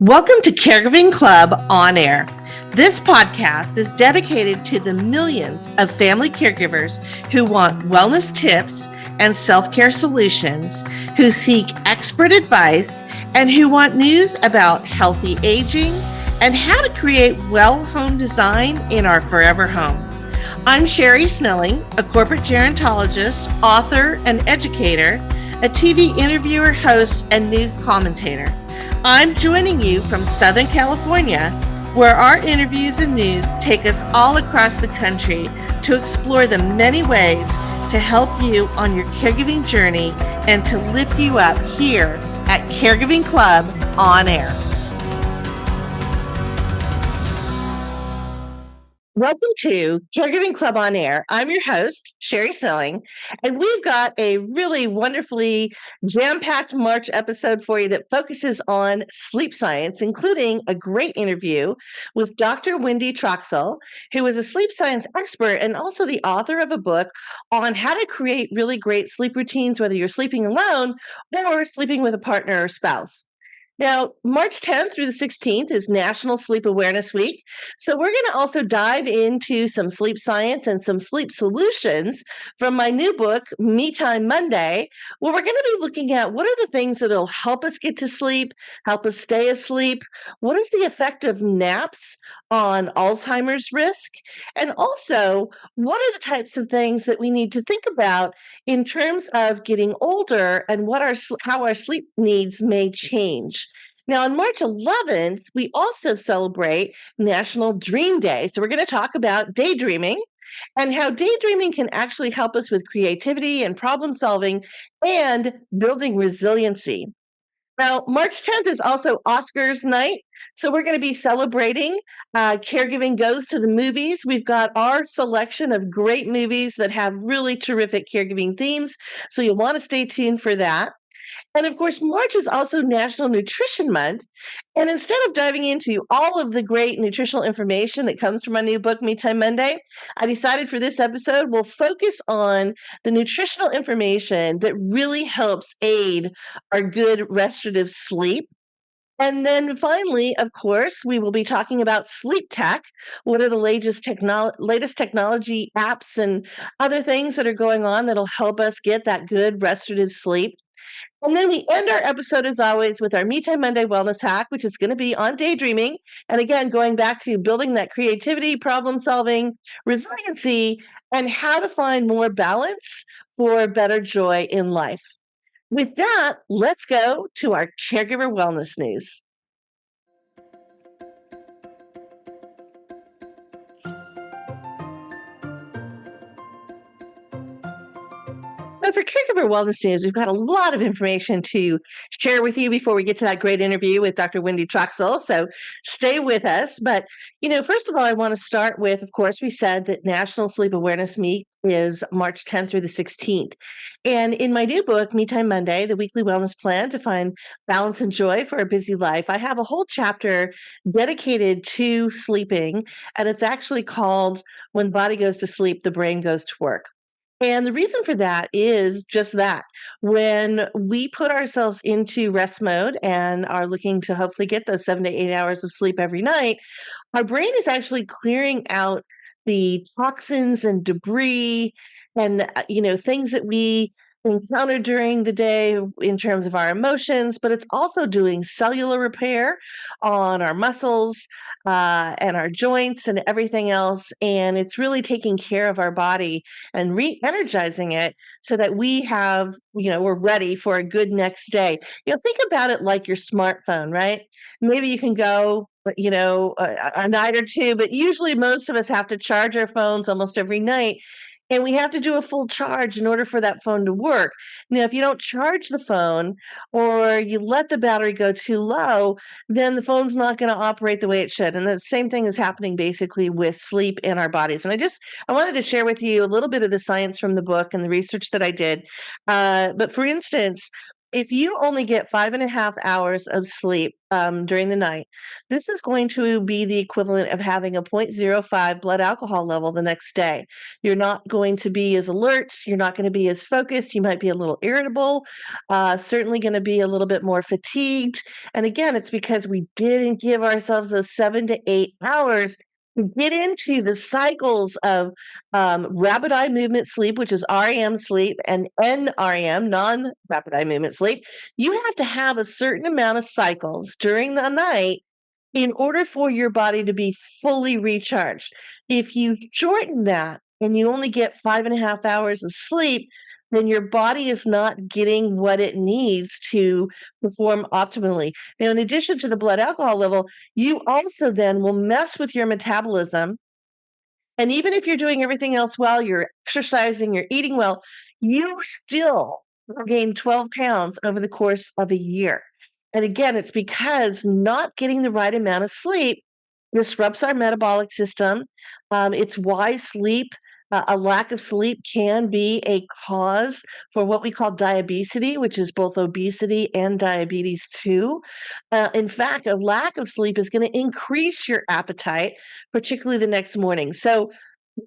Welcome to Caregiving Club On Air. This podcast is dedicated to the millions of family caregivers who want wellness tips and self-care solutions, who seek expert advice, and who want news about healthy aging and how to create well home design in our forever homes. I'm Sherri Snelling, a corporate gerontologist, author, and educator, a TV interviewer, host, and news commentator. I'm joining you from Southern California, where our interviews and news take us all across the country to explore the many ways to help you on your caregiving journey and to lift you up here at Caregiving Club On Air. Welcome to Caregiving Club On Air. I'm your host, Sherri Snelling, and we've got a really wonderfully jam-packed March episode for you that focuses on sleep science, including a great interview with Dr. Wnedy Troxel, who is a sleep science expert and also the author of a book on how to create really great sleep routines, whether you're sleeping alone or sleeping with a partner or spouse. Now, March 10th through the 16th is National Sleep Awareness Week. So we're going to also dive into some sleep science and some sleep solutions from my new book, Me Time Monday, where we're going to be looking at what are the things that will help us get to sleep, help us stay asleep, what is the effect of naps on Alzheimer's risk, and also what are the types of things that we need to think about in terms of getting older and how our sleep needs may change. Now, on March 11th, we also celebrate National Dream Day. So we're going to talk about daydreaming and how daydreaming can actually help us with creativity and problem solving and building resiliency. Now, March 10th is also Oscars night. So we're going to be celebrating Caregiving Goes to the Movies. We've got our selection of great movies that have really terrific caregiving themes. So you'll want to stay tuned for that. And of course, March is also National Nutrition Month. And instead of diving into all of the great nutritional information that comes from my new book, Me Time Monday, I decided for this episode, we'll focus on the nutritional information that really helps aid our good restorative sleep. And then finally, of course, we will be talking about sleep tech. What are the latest technology apps and other things that are going on that'll help us get that good restorative sleep? And then we end our episode, as always, with our Me Time Monday wellness hack, which is going to be on daydreaming. And again, going back to building that creativity, problem solving, resiliency, and how to find more balance for better joy in life. With that, let's go to our Caregiver Wellness news. So for Caregiver Wellness News, we've got a lot of information to share with you before we get to that great interview with Dr. Wnedy Troxel. So stay with us. But, first of all, I want to start with, of course, we said that National Sleep Awareness Week is March 10th through the 16th. And in my new book, Me Time Monday, the weekly wellness plan to find balance and joy for a busy life, I have a whole chapter dedicated to sleeping. And it's actually called When Body Goes to Sleep, the Brain Goes to Work. And the reason for that is just that. When we put ourselves into rest mode and are looking to hopefully get those 7 to 8 hours of sleep every night, our brain is actually clearing out the toxins and debris and, things that we encounter during the day in terms of our emotions, but it's also doing cellular repair on our muscles and our joints and everything else. And it's really taking care of our body and re-energizing it so that we have, we're ready for a good next day. Think about it like your smartphone, right? Maybe you can go a night or two, but usually most of us have to charge our phones almost every night. And we have to do a full charge in order for that phone to work. Now, if you don't charge the phone or you let the battery go too low, then the phone's not going to operate the way it should. And the same thing is happening basically with sleep in our bodies. And I wanted to share with you a little bit of the science from the book and the research that I did. But for instance, if you only get 5.5 hours of sleep during the night, this is going to be the equivalent of having a 0.05 blood alcohol level the next day. You're not going to be as alert. You're not going to be as focused. You might be a little irritable, certainly going to be a little bbit more fatigued. And again, it's because we didn't give ourselves those 7 to 8 hours to get into the cycles of rapid eye movement sleep, which is REM sleep, and NREM, non rapid eye movement sleep. You have to have a certain amount of cycles during the night in order for your body to be fully recharged. If you shorten that and you only get 5.5 hours of sleep, then your body is not getting what it needs to perform optimally. Now, in addition to the blood alcohol level, you also then will mess with your metabolism. And even if you're doing everything else well, you're exercising, you're eating well, you still will gain 12 pounds over the course of a year. And again, it's because not getting the right amount of sleep disrupts our metabolic system. It's why a lack of sleep can be a cause for what we call diabesity, which is both obesity and diabetes too. In fact, a lack of sleep is going to increase your appetite, particularly the next morning. So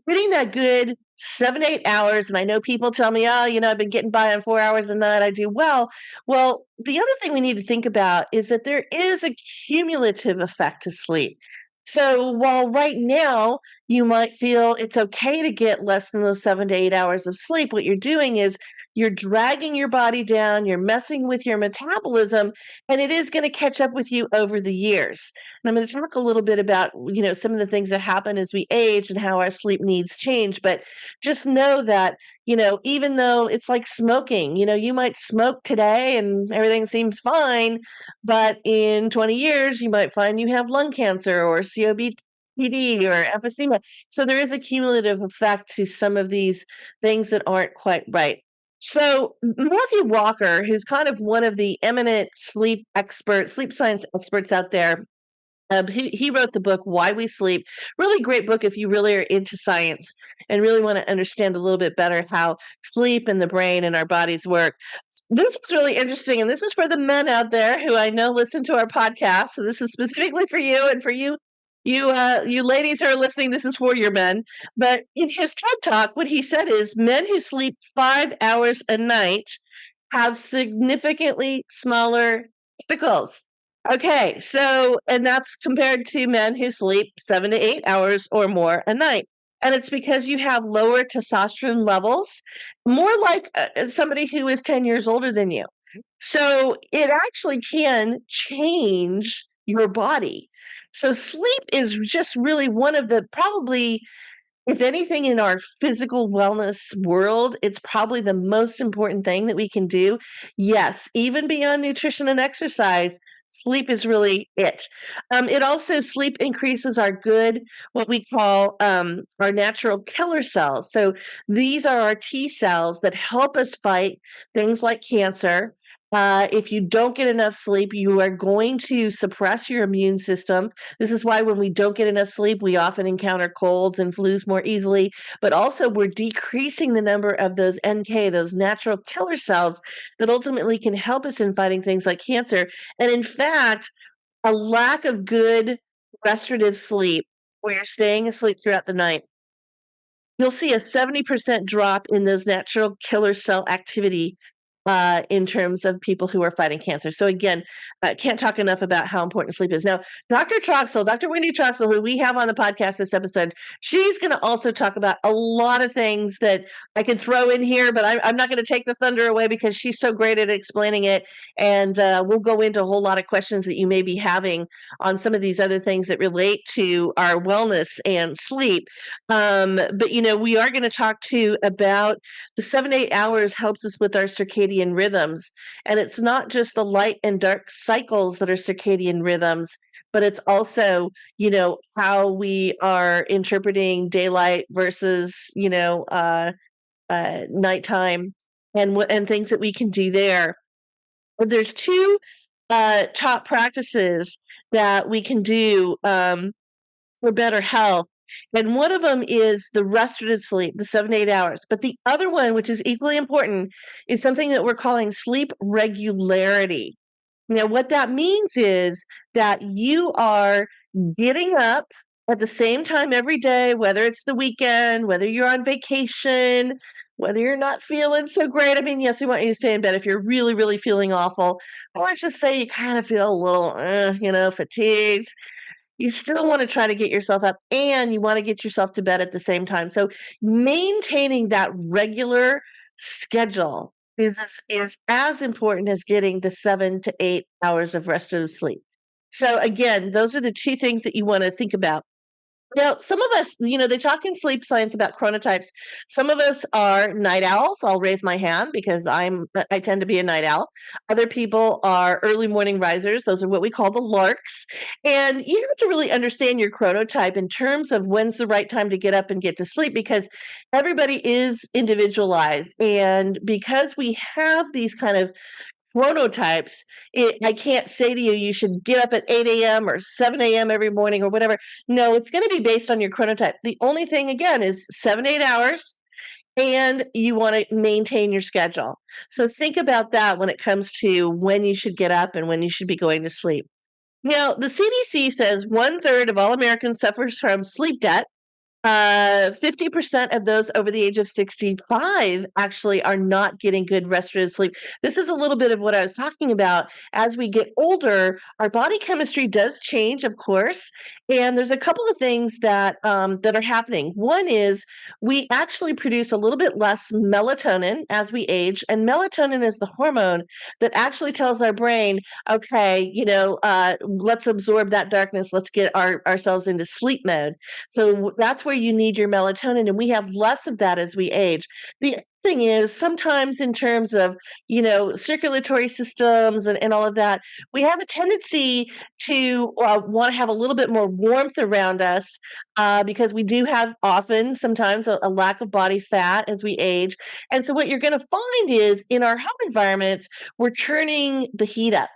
getting that good 7 to 8 hours, and I know people tell me, oh, I've been getting by on 4 hours a night. I do well. Well, the other thing we need to think about is that there is a cumulative effect to sleep. So while right now you might feel it's okay to get less than those 7 to 8 hours of sleep, what you're doing is you're dragging your body down, you're messing with your metabolism, and it is going to catch up with you over the years. And I'm going to talk a little bit about, some of the things that happen as we age and how our sleep needs change. But just know that, even though it's like smoking, you might smoke today and everything seems fine, but in 20 years, you might find you have lung cancer or COPD or emphysema. So there is a cumulative effect to some of these things that aren't quite right. So Matthew Walker, who's kind of one of the eminent sleep science experts out there, he wrote the book Why We Sleep. Really great book if you really are into science and really want to understand a little bit better how sleep and the brain and our bodies work. This was really interesting, and this is for the men out there who I know listen to our podcast. So this is specifically for you, and for you ladies who are listening, this is for your men. But in his TED Talk, what he said is men who sleep 5 hours a night have significantly smaller testicles. Okay, so, and that's compared to men who sleep 7 to 8 hours or more a night. And it's because you have lower testosterone levels, more like somebody who is 10 years older than you. So it actually can change your body. So sleep is just really one of the probably, if anything, in our physical wellness world, it's probably the most important thing that we can do. Yes, even beyond nutrition and exercise, sleep is really it. It also, sleep increases our what we call our natural killer cells. So these are our T cells that help us fight things like cancer. If you don't get enough sleep, you are going to suppress your immune system. This is why when we don't get enough sleep, we often encounter colds and flus more easily. But also, we're decreasing the number of those NK, those natural killer cells that ultimately can help us in fighting things like cancer. And in fact, a lack of good restorative sleep, where you're staying asleep throughout the night, you'll see a 70% drop in those natural killer cell activity in terms of people who are fighting cancer. So again, can't talk enough about how important sleep is. Now, Dr. Wnedy Troxel, who we have on the podcast this episode, she's going to also talk about a lot of things that I could throw in here, but I'm not going to take the thunder away because she's so great at explaining it. And we'll go into a whole lot of questions that you may be having on some of these other things that relate to our wellness and sleep. But, we are going to talk too about the 7 to 8 hours helps us with our circadian rhythms. And it's not just the light and dark cycles that are circadian rhythms, but it's also, how we are interpreting daylight versus, nighttime and things that we can do there. But there's two top practices that we can do for better health. And one of them is the restorative sleep, the 7 to 8 hours. But the other one, which is equally important, is something that we're calling sleep regularity. Now, what that means is that you are getting up at the same time every day, whether it's the weekend, whether you're on vacation, whether you're not feeling so great. I mean, yes, we want you to stay in bed if you're really, really feeling awful. But let's just say you kind of feel a little, fatigued. You still want to try to get yourself up and you want to get yourself to bed at the same time. So maintaining that regular schedule is as important as getting the 7 to 8 hours of restorative sleep. So again, those are the two things that you want to think about. Now, some of us, they talk in sleep science about chronotypes. Some of us are night owls. I'll raise my hand because I tend to be a night owl. Other people are early morning risers. Those are what we call the larks. And you have to really understand your chronotype in terms of when's the right time to get up and get to sleep, because everybody is individualized. And because we have these kind of chronotypes, I can't say to you, you should get up at 8 a.m. or 7 a.m. every morning or whatever. No, it's going to be based on your chronotype. The only thing, again, is 7 to 8 hours, and you want to maintain your schedule. So think about that when it comes to when you should get up and when you should be going to sleep. Now, the CDC says 1/3 of all Americans suffers from sleep debt. 50% of those over the age of 65 actually are not getting good restorative sleep. This is a little bit of what I was talking about. As we get older, our body chemistry does change, of course, and there's a couple of things that are happening. One is we actually produce a little bit less melatonin as we age, and melatonin is the hormone that actually tells our brain, okay, let's absorb that darkness, let's get ourselves into sleep mode. So that's where you need your melatonin, and we have less of that as we age. The thing is, sometimes in terms of, circulatory systems and all of that, we have a tendency to want to have a little bit more warmth around us because we do have often, sometimes, a lack of body fat as we age. And so what you're going to find is in our home environments, we're turning the heat up.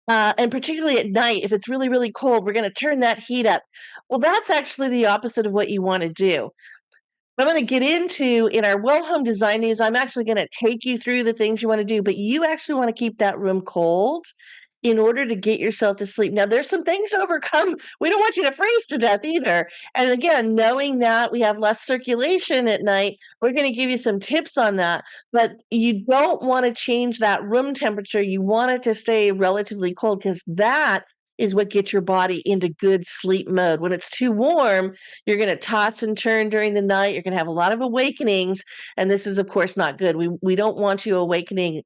And particularly at night, if it's really, really cold, we're going to turn that heat up. Well, that's actually the opposite of what you want to do. I'm going to get into in our Well Home Design News. I'm actually going to take you through the things you want to do, but you actually want to keep that room cold in order to get yourself to sleep. Now, there's some things to overcome. We don't want you to freeze to death either. And again, knowing that we have less circulation at night, we're going to give you some tips on that. But you don't want to change that room temperature. You want it to stay relatively cold because that is what gets your body into good sleep mode. When it's too warm, you're going to toss and turn during the night. You're going to have a lot of awakenings, and this is, of course, not good. We don't want you awakening,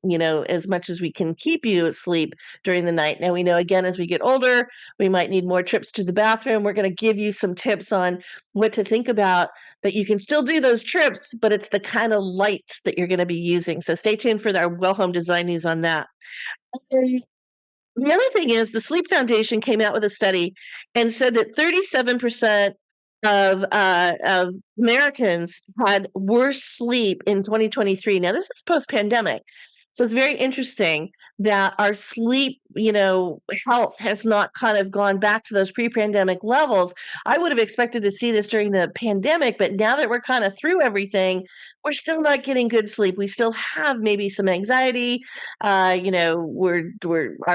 as much as we can keep you asleep during the night. Now, we know, again, as we get older, we might need more trips to the bathroom. We're going to give you some tips on what to think about, that you can still do those trips, but it's the kind of lights that you're going to be using. So stay tuned for our Well Home Design News on that. The other thing is the Sleep Foundation came out with a study and said that 37% of Americans had worse sleep in 2023. Now, this is post-pandemic, so it's very interesting that our sleep, health has not kind of gone back to those pre-pandemic levels. I would have expected to see this during the pandemic, but now that we're kind of through everything, we're still not getting good sleep. We still have maybe some anxiety. Our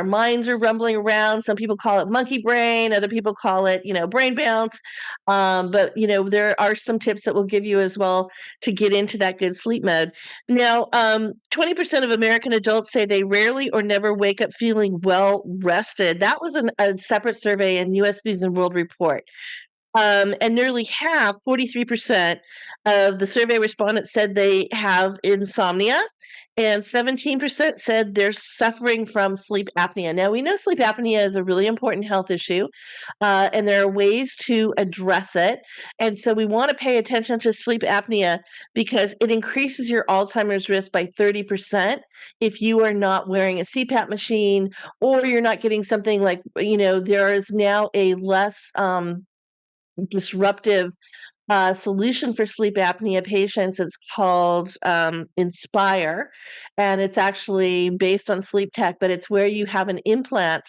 minds are rumbling around. Some people call it monkey brain. Other people call it, brain bounce. But there are some tips that we'll give you as well to get into that good sleep mode. Now, 20% of American adults say they rarely or never wake up feeling well rested. That was a separate survey in U.S. News and World Report. And nearly half, 43% of the survey respondents said they have insomnia, and 17% said they're suffering from sleep apnea. Now, we know sleep apnea is a really important health issue, and there are ways to address it. And so we want to pay attention to sleep apnea because it increases your Alzheimer's risk by 30% if you are not wearing a CPAP machine, or you're not getting something like, there is now a less disruptive solution for sleep apnea patients. It's called Inspire, and it's actually based on sleep tech, but it's where you have an implant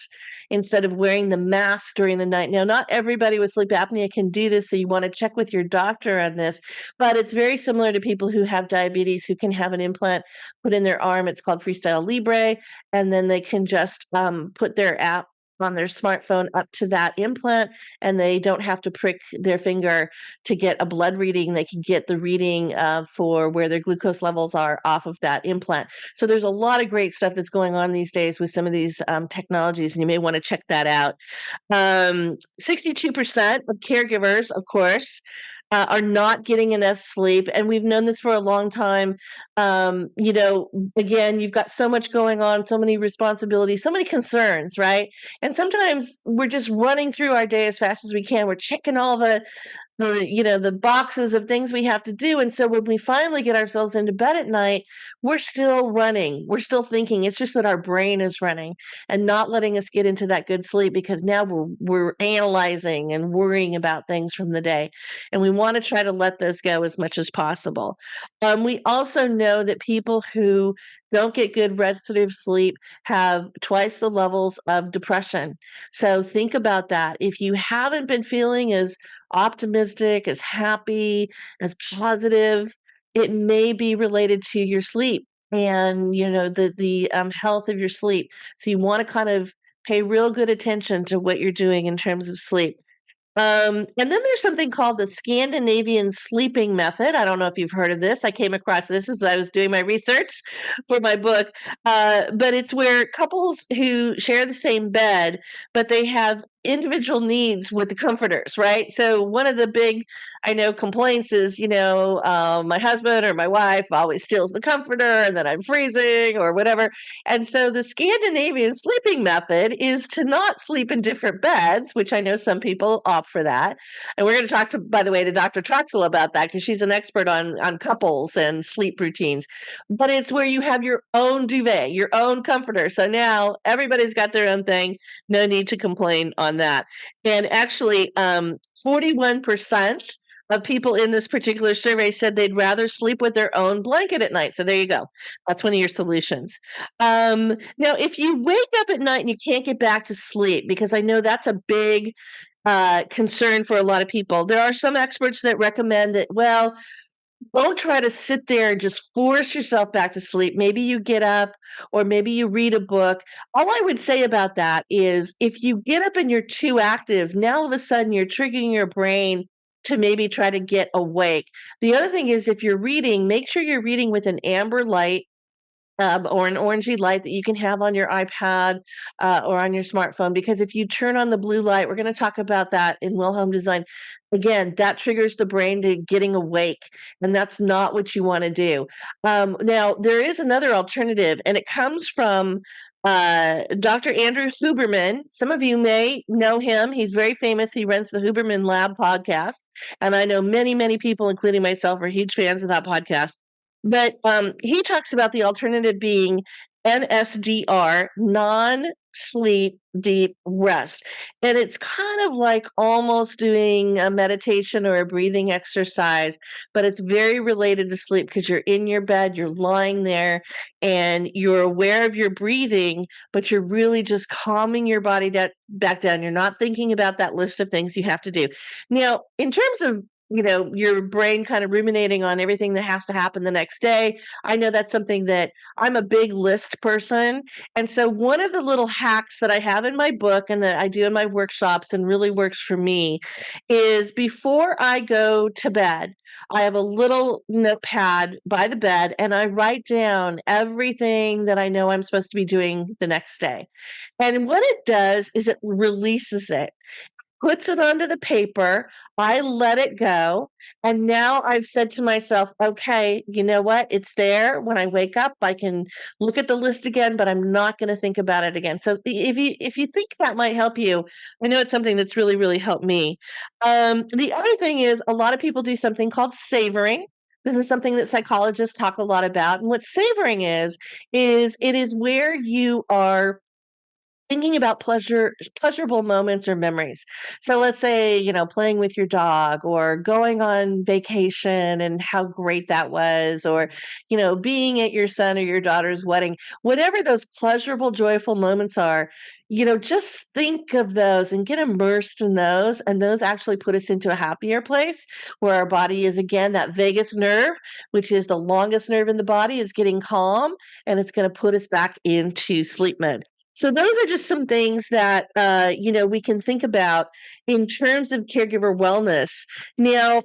instead of wearing the mask during the night. Now, not everybody with sleep apnea can do this, so you want to check with your doctor on this, but it's very similar to people who have diabetes who can have an implant put in their arm. It's called Freestyle Libre, and then they can just put their app on their smartphone up to that implant, and they don't have to prick their finger to get a blood reading. They can get the reading for where their glucose levels are off of that implant. So there's a lot of great stuff that's going on these days with some of these technologies, and you may want to check that out. 62% of caregivers, of course, are not getting enough sleep. And we've known this for a long time. Again, you've got so much going on, so many responsibilities, so many concerns, right? And sometimes we're just running through our day as fast as we can. We're checking all the boxes of things we have to do. And so when we finally get ourselves into bed at night, we're still running. We're still thinking. It's just that our brain is running and not letting us get into that good sleep, because now we're analyzing and worrying about things from the day. And we want to try to let those go as much as possible. We also know that people who don't get good restorative sleep have twice the levels of depression. So think about that. If you haven't been feeling as optimistic, as happy, as positive, it may be related to your sleep and the health of your sleep. So you want to kind of pay real good attention to what you're doing in terms of sleep. And then there's something called the Scandinavian sleeping method. I don't know if you've heard of this. I came across this as I was doing my research for my book. But it's where couples who share the same bed, but they have individual needs with the comforters, right? So one of the big, I know, complaints is, my husband or my wife always steals the comforter and then I'm freezing or whatever. And so the Scandinavian sleeping method is to not sleep in different beds, which I know some people opt for that. And we're going to talk by the way, to Dr. Troxel about that, because she's an expert on couples and sleep routines. But it's where you have your own duvet, your own comforter. So now everybody's got their own thing. No need to complain on that. And actually, 41% of people in this particular survey said they'd rather sleep with their own blanket at night. So there you go. That's one of your solutions. Now, if you wake up at night and you can't get back to sleep, because I know that's a big concern for a lot of people, there are some experts that recommend that, well, don't try to sit there and just force yourself back to sleep. Maybe you get up or maybe you read a book. All I would say about that is if you get up and you're too active, now all of a sudden you're triggering your brain to maybe try to get awake. The other thing is if you're reading, make sure you're reading with an amber light or an orangey light that you can have on your iPad or on your smartphone. Because if you turn on the blue light, we're going to talk about that in Well Home Design. Again, that triggers the brain to getting awake, and that's not what you want to do. Now, there is another alternative, and it comes from Dr. Andrew Huberman. Some of you may know him. He's very famous. He runs the Huberman Lab podcast, and I know many, many people, including myself, are huge fans of that podcast. But he talks about the alternative being NSDR, non-sleep deep rest. And it's kind of like almost doing a meditation or a breathing exercise, but it's very related to sleep because you're in your bed, you're lying there, and you're aware of your breathing, but you're really just calming your body back down. You're not thinking about that list of things you have to do. Now, in terms of your brain kind of ruminating on everything that has to happen the next day, I know that's something that I'm a big list person. And so one of the little hacks that I have in my book and that I do in my workshops and really works for me is before I go to bed, I have a little notepad by the bed and I write down everything that I know I'm supposed to be doing the next day. And what it does is it releases it. Puts it onto the paper, I let it go, and now I've said to myself, okay, you know what? It's there. When I wake up, I can look at the list again, but I'm not going to think about it again. So if you think that might help you, I know it's something that's really, really helped me. The other thing is a lot of people do something called savoring. This is something that psychologists talk a lot about. And what savoring is it is where you are thinking about pleasurable moments or memories. So let's say, playing with your dog or going on vacation and how great that was, or, being at your son or your daughter's wedding, whatever those pleasurable, joyful moments are, just think of those and get immersed in those. And those actually put us into a happier place where our body is, again, that vagus nerve, which is the longest nerve in the body, is getting calm, and it's going to put us back into sleep mode. So those are just some things that we can think about in terms of caregiver wellness. Now,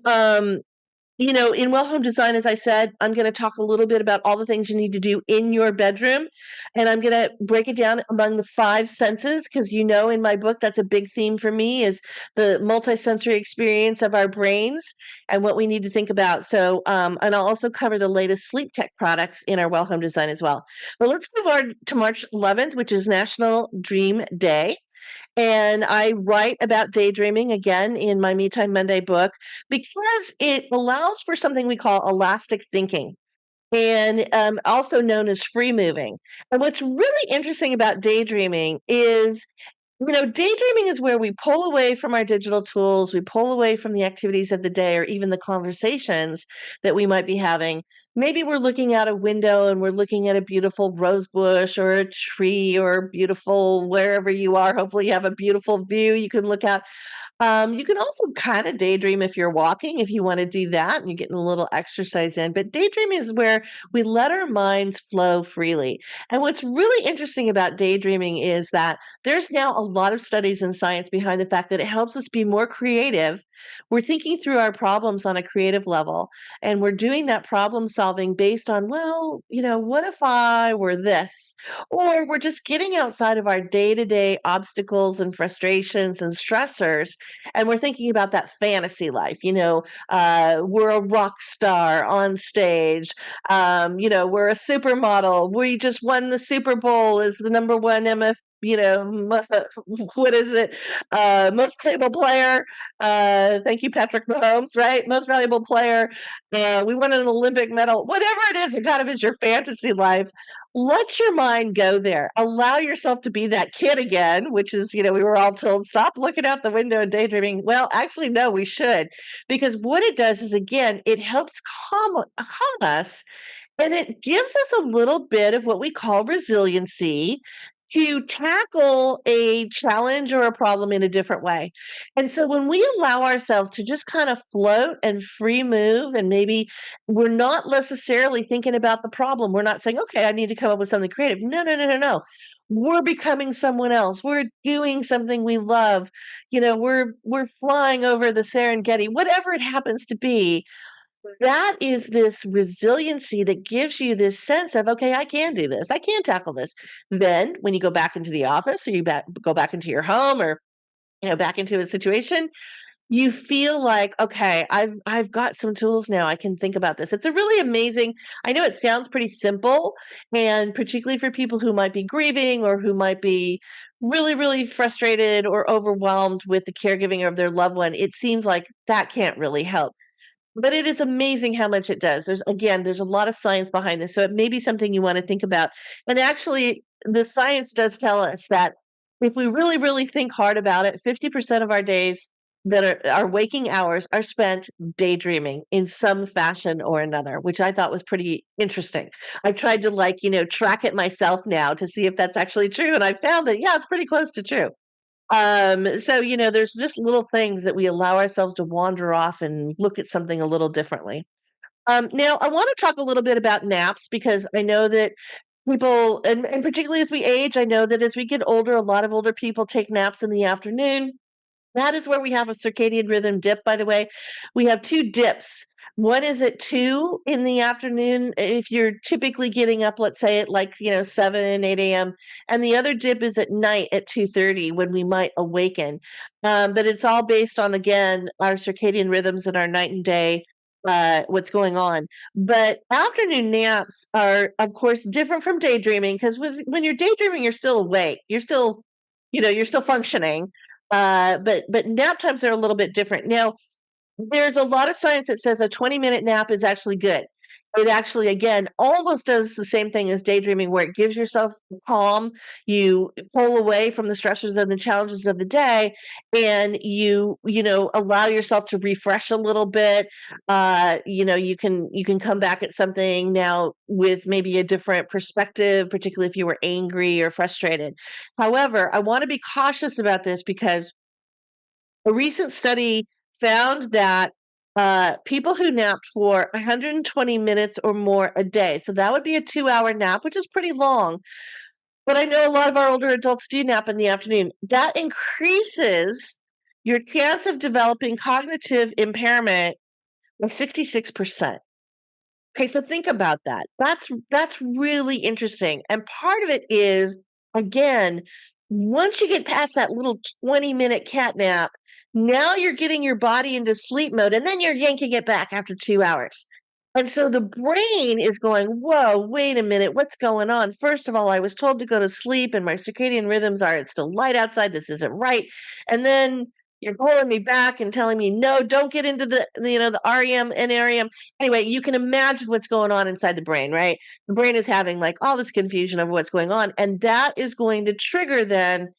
in well home design, as I said, I'm going to talk a little bit about all the things you need to do in your bedroom. And I'm going to break it down among the five senses because, in my book, that's a big theme for me is the multisensory experience of our brains and what we need to think about. So, and I'll also cover the latest sleep tech products in our well home design as well. But let's move on to March 11th, which is National Dream Day. And I write about daydreaming again in my Me Time Monday book because it allows for something we call elastic thinking and also known as free moving. And what's really interesting about daydreaming is daydreaming is where we pull away from our digital tools, we pull away from the activities of the day or even the conversations that we might be having. Maybe we're looking out a window and we're looking at a beautiful rose bush or a tree or beautiful wherever you are. Hopefully, you have a beautiful view you can look at. You can also kind of daydream if you're walking, if you want to do that and you're getting a little exercise in. But daydreaming is where we let our minds flow freely. And what's really interesting about daydreaming is that there's now a lot of studies and science behind the fact that it helps us be more creative. We're thinking through our problems on a creative level, and we're doing that problem solving based on, well, what if I were this? Or we're just getting outside of our day to day obstacles and frustrations and stressors and we're thinking about that fantasy life. We're a rock star on stage. We're a supermodel. We just won the Super Bowl as the number one what is it? Most valuable player. Thank you, Patrick Mahomes, right? Most valuable player. We won an Olympic medal. Whatever it is, it kind of is your fantasy life. Let your mind go there. Allow yourself to be that kid again, which is, we were all told, stop looking out the window and daydreaming. Well, actually, no, we should. Because what it does is, again, it helps calm us and it gives us a little bit of what we call resiliency to tackle a challenge or a problem in a different way. And so when we allow ourselves to just kind of float and free move, and maybe we're not necessarily thinking about the problem, we're not saying, okay, I need to come up with something creative. No, no, no, no, no. We're becoming someone else. We're doing something we love. We're flying over the Serengeti, whatever it happens to be. That is this resiliency that gives you this sense of, okay, I can do this. I can tackle this. Then when you go back into the office or go back into your home or, back into a situation, you feel like, okay, I've got some tools now. I can think about this. It's a really amazing. I know it sounds pretty simple, and particularly for people who might be grieving or who might be really, really frustrated or overwhelmed with the caregiving of their loved one, it seems like that can't really help. But it is amazing how much it does. There's a lot of science behind this. So it may be something you want to think about. And actually, the science does tell us that if we really, really think hard about it, 50% of our days that are our waking hours are spent daydreaming in some fashion or another, which I thought was pretty interesting. I tried to track it myself now to see if that's actually true. And I found that, yeah, it's pretty close to true. So there's just little things that we allow ourselves to wander off and look at something a little differently. Now, I want to talk a little bit about naps because I know that people, and particularly as we age, I know that as we get older, a lot of older people take naps in the afternoon. That is where we have a circadian rhythm dip, by the way. We have two dips. One is at 2 in the afternoon if you're typically getting up, let's say, at 7, 8 a.m. And the other dip is at night at 2:30 when we might awaken. But it's all based on, again, our circadian rhythms and our night and day, what's going on. But afternoon naps are, of course, different from daydreaming because when you're daydreaming, you're still awake. You're still functioning. But nap times are a little bit different. Now, there's a lot of science that says a 20-minute nap is actually good. it actually, again, almost does the same thing as daydreaming, where it gives yourself calm. You pull away from the stressors and the challenges of the day, and allow yourself to refresh a little bit. You can come back at something now with maybe a different perspective, particularly if you were angry or frustrated. However, I want to be cautious about this because a recent study found that people who napped for 120 minutes or more a day, so that would be a 2-hour nap, which is pretty long. But I know a lot of our older adults do nap in the afternoon. That increases your chance of developing cognitive impairment by 66%. Okay, so think about that. That's really interesting. And part of it is, again, once you get past that little 20-minute cat nap, now you're getting your body into sleep mode, and then you're yanking it back after 2 hours. And so the brain is going, whoa, wait a minute, what's going on? First of all, I was told to go to sleep, and my circadian rhythms are it's still light outside. This isn't right. And then you're pulling me back and telling me, no, don't get into the REM and NREM. Anyway, you can imagine what's going on inside the brain, right? The brain is having like all this confusion of what's going on. And that is going to trigger then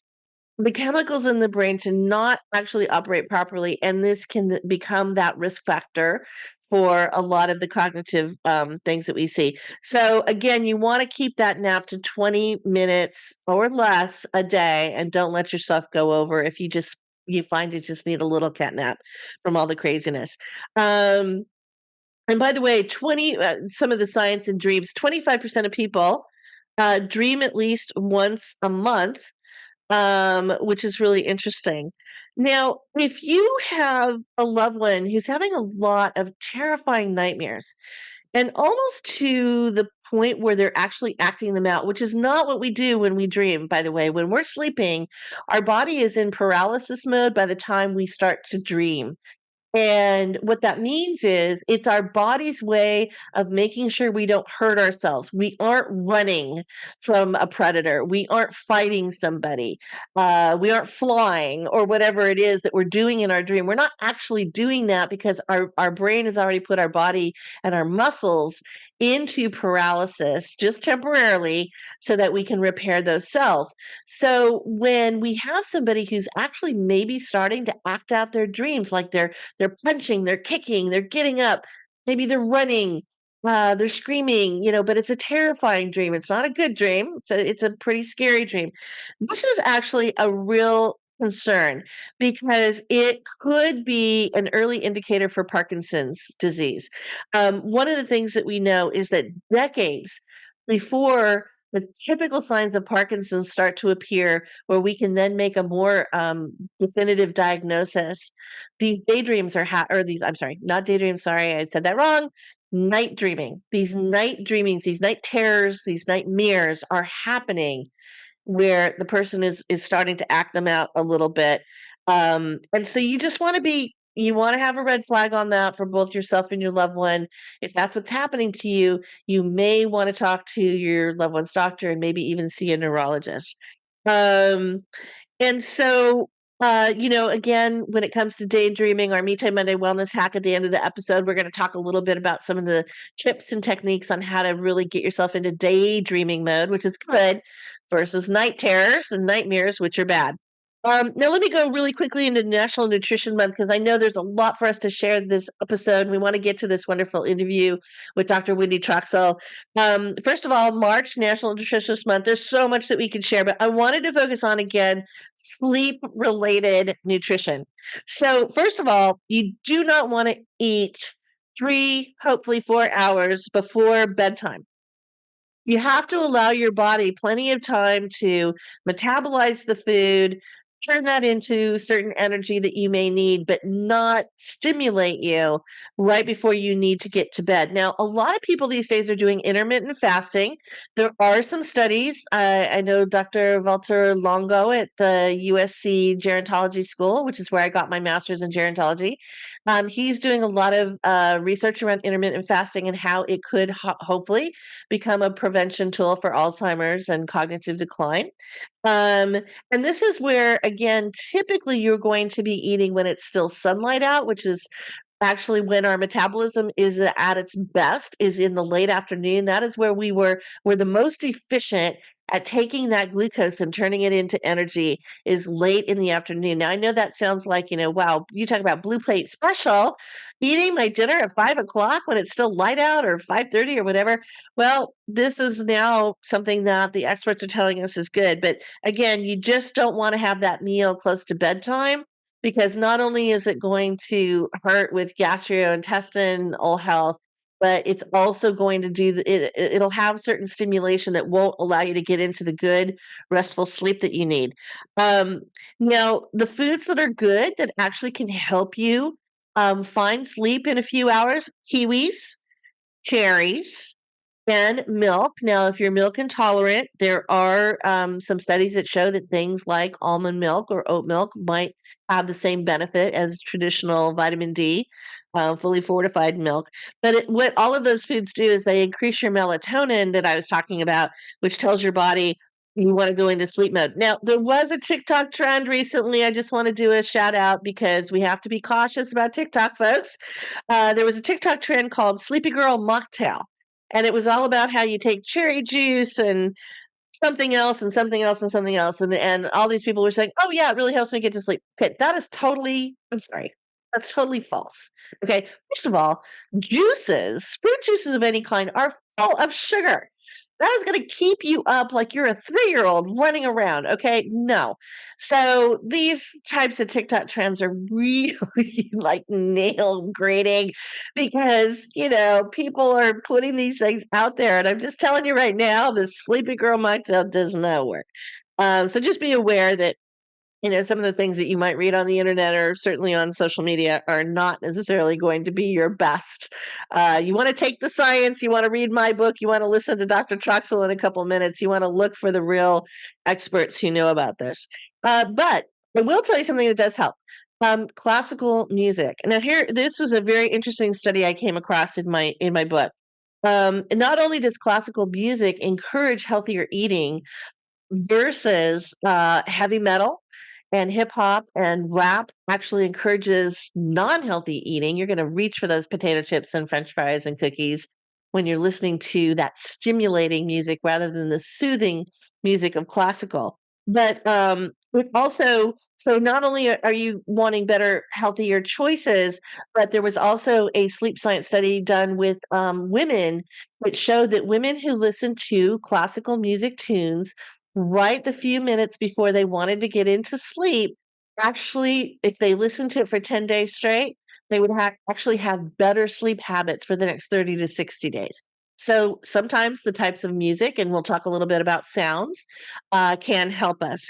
the chemicals in the brain to not actually operate properly. And this can become that risk factor for a lot of the cognitive things that we see. So, again, you want to keep that nap to 20 minutes or less a day, and don't let yourself go over if you find you just need a little cat nap from all the craziness. Um, and by the way, some of the science and dreams, 25% of people dream at least once a month, which is really interesting. Now, if you have a loved one who's having a lot of terrifying nightmares, and almost to the point where they're actually acting them out, which is not what we do when we dream, by the way. When we're sleeping, our body is in paralysis mode by the time we start to dream. And what that means is it's our body's way of making sure we don't hurt ourselves. We aren't running from a predator. We aren't fighting somebody. We aren't flying or whatever it is that we're doing in our dream. We're not actually doing that because our brain has already put our body and our muscles into paralysis just temporarily so that we can repair those cells. So when we have somebody who's actually maybe starting to act out their dreams, like they're punching, they're kicking, they're getting up, maybe they're running, they're screaming, but it's a terrifying dream. It's not a good dream. It's a pretty scary dream. This is actually a real concern because it could be an early indicator for Parkinson's disease. One of the things that we know is that decades before the typical signs of Parkinson's start to appear, where we can then make a more definitive diagnosis. These daydreams or these, I'm sorry, not daydreams. Sorry, I said that wrong. Night dreaming. These night dreamings, these night terrors, these nightmares are happening where the person is starting to act them out a little bit. And so you want to have a red flag on that for both yourself and your loved one. If that's what's happening to you, you may want to talk to your loved one's doctor and maybe even see a neurologist. Um, and so, again, when it comes to daydreaming, our Me Time Monday Wellness Hack at the end of the episode, we're going to talk a little bit about some of the tips and techniques on how to really get yourself into daydreaming mode, which is good, versus night terrors and nightmares, which are bad. Now, let me go really quickly into National Nutrition Month because I know there's a lot for us to share this episode. We want to get to this wonderful interview with Dr. Wnedy Troxel. First of all, March, National Nutritionist Month. There's so much that we could share, but I wanted to focus on, again, sleep-related nutrition. So, first of all, you do not want to eat 3, hopefully 4 hours before bedtime. You have to allow your body plenty of time to metabolize the food, turn that into certain energy that you may need, but not stimulate you right before you need to get to bed. Now, a lot of people these days are doing intermittent fasting. There are some studies. I know Dr. Walter Longo at the USC Gerontology School, which is where I got my master's in gerontology. He's doing a lot of research around intermittent fasting and how it could hopefully become a prevention tool for Alzheimer's and cognitive decline. And this is where, again, typically you're going to be eating when it's still sunlight out, which is actually when our metabolism is at its best is in the late afternoon. That is where we're the most efficient at taking that glucose and turning it into energy is late in the afternoon. Now I know that sounds like, wow, you talk about blue plate special, eating my dinner at 5 o'clock when it's still light out or 5:30 or whatever. Well, this is now something that the experts are telling us is good. But again, you just don't want to have that meal close to bedtime because not only is it going to hurt with gastrointestinal health, but it's also going to it'll have certain stimulation that won't allow you to get into the good restful sleep that you need. Um, Now, the foods that are good that actually can help you find sleep in a few hours: kiwis, cherries, and milk. Now, if you're milk intolerant, there are some studies that show that things like almond milk or oat milk might have the same benefit as traditional vitamin D, fully fortified milk. But what all of those foods do is they increase your melatonin that I was talking about, which tells your body you want to go into sleep mode. Now, there was a TikTok trend recently. I just want to do a shout out because we have to be cautious about TikTok, folks. There was a TikTok trend called Sleepy Girl Mocktail, and it was all about how you take cherry juice and something else and something else and something else, and all these people were saying, "Oh, yeah, it really helps me get to sleep." Okay, that is totally I'm sorry, that's totally false. Okay, first of all, fruit juices of any kind are full of sugar. That is gonna keep you up like you're a three-year-old running around, okay? No. So, these types of TikTok trends are really, like, nail grating because, people are putting these things out there, and I'm just telling you right now, the Sleepy Girl mocktail does not work. So just be aware that some of the things that you might read on the internet or certainly on social media are not necessarily going to be your best. You want to take the science, you want to read my book, you want to listen to Dr. Troxel in a couple minutes, you want to look for the real experts who know about this. But I will tell you something that does help. Classical music. Now, this was a very interesting study I came across in my book. Not only does classical music encourage healthier eating, versus heavy metal and hip hop and rap actually encourages non-healthy eating. You're going to reach for those potato chips and french fries and cookies when you're listening to that stimulating music rather than the soothing music of classical. But it also, so not only are you wanting better, healthier choices, but there was also a sleep science study done with women which showed that women who listen to classical music tunes right the few minutes before they wanted to get into sleep, actually, if they listened to it for 10 days straight, they would actually have better sleep habits for the next 30 to 60 days. So sometimes the types of music, and we'll talk a little bit about sounds, can help us.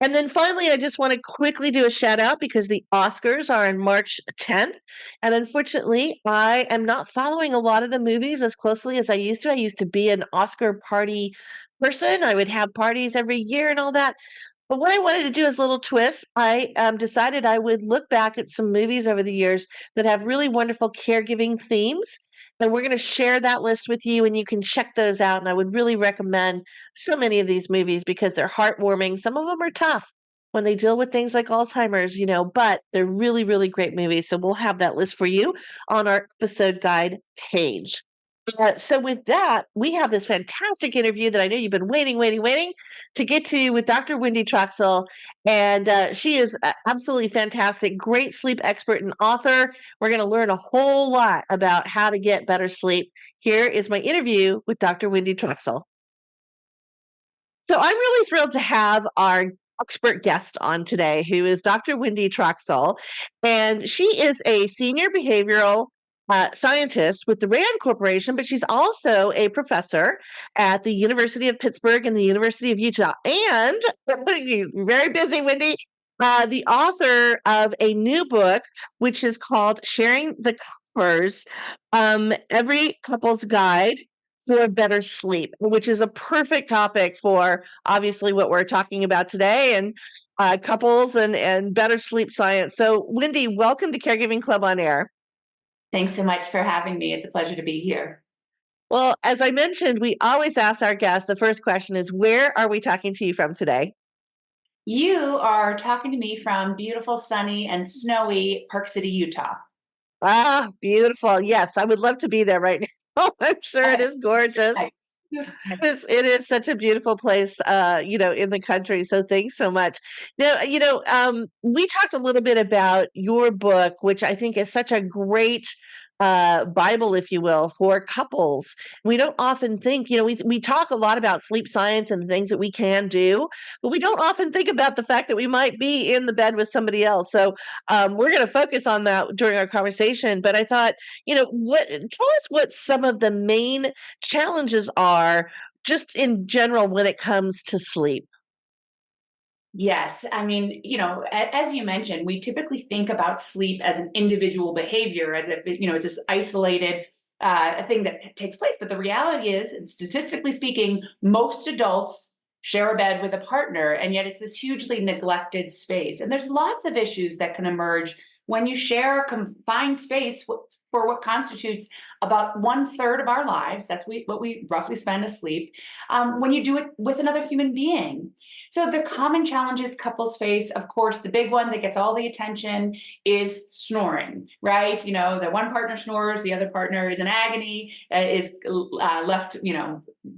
And then finally, I just want to quickly do a shout out because the Oscars are on March 10th. And unfortunately, I am not following a lot of the movies as closely as I used to. I used to be an Oscar party person. I would have parties every year and all that. But what I wanted to do as a little twist, I decided I would look back at some movies over the years that have really wonderful caregiving themes. And we're going to share that list with you, and you can check those out. And I would really recommend so many of these movies because they're heartwarming. Some of them are tough when they deal with things like Alzheimer's, but they're really, really great movies. So we'll have that list for you on our episode guide page. So with that, we have this fantastic interview that I know you've been waiting to get to with Dr. Wnedy Troxel, and she is absolutely fantastic, great sleep expert and author. We're going to learn a whole lot about how to get better sleep. Here is my interview with Dr. Wnedy Troxel. So I'm really thrilled to have our expert guest on today, who is Dr. Wnedy Troxel, and she is a senior behavioral scientist with the RAND Corporation, but she's also a professor at the University of Pittsburgh and the University of Utah. And very busy, Wendy. The author of a new book, which is called Sharing the Covers, Every Couple's Guide for a Better Sleep, which is a perfect topic for obviously what we're talking about today and couples and better sleep science. So, Wendy, welcome to Caregiving Club On Air. Thanks so much for having me. It's a pleasure to be here. Well, as I mentioned, we always ask our guests, the first question is, where are we talking to you from today? You are talking to me from beautiful, sunny, and snowy Park City, Utah. Ah, beautiful. Yes, I would love to be there right now. I'm sure it is gorgeous. Nice. It is such a beautiful place, in the country. So thanks so much. Now, we talked a little bit about your book, which I think is such a great Bible, if you will, for couples. We don't often think, we talk a lot about sleep science and things that we can do, but we don't often think about the fact that we might be in the bed with somebody else. So we're going to focus on that during our conversation. But I thought, tell us what some of the main challenges are just in general when it comes to sleep. Yes. I mean, as you mentioned, we typically think about sleep as an individual behavior, as if, it's this isolated thing that takes place. But the reality is, and statistically speaking, most adults share a bed with a partner, and yet it's this hugely neglected space. And there's lots of issues that can emerge when you share a confined space for what constitutes about 1/3 of our lives. That's what we roughly spend asleep, when you do it with another human being. So the common challenges couples face, of course, the big one that gets all the attention is snoring, right? The one partner snores, the other partner is in agony, is left,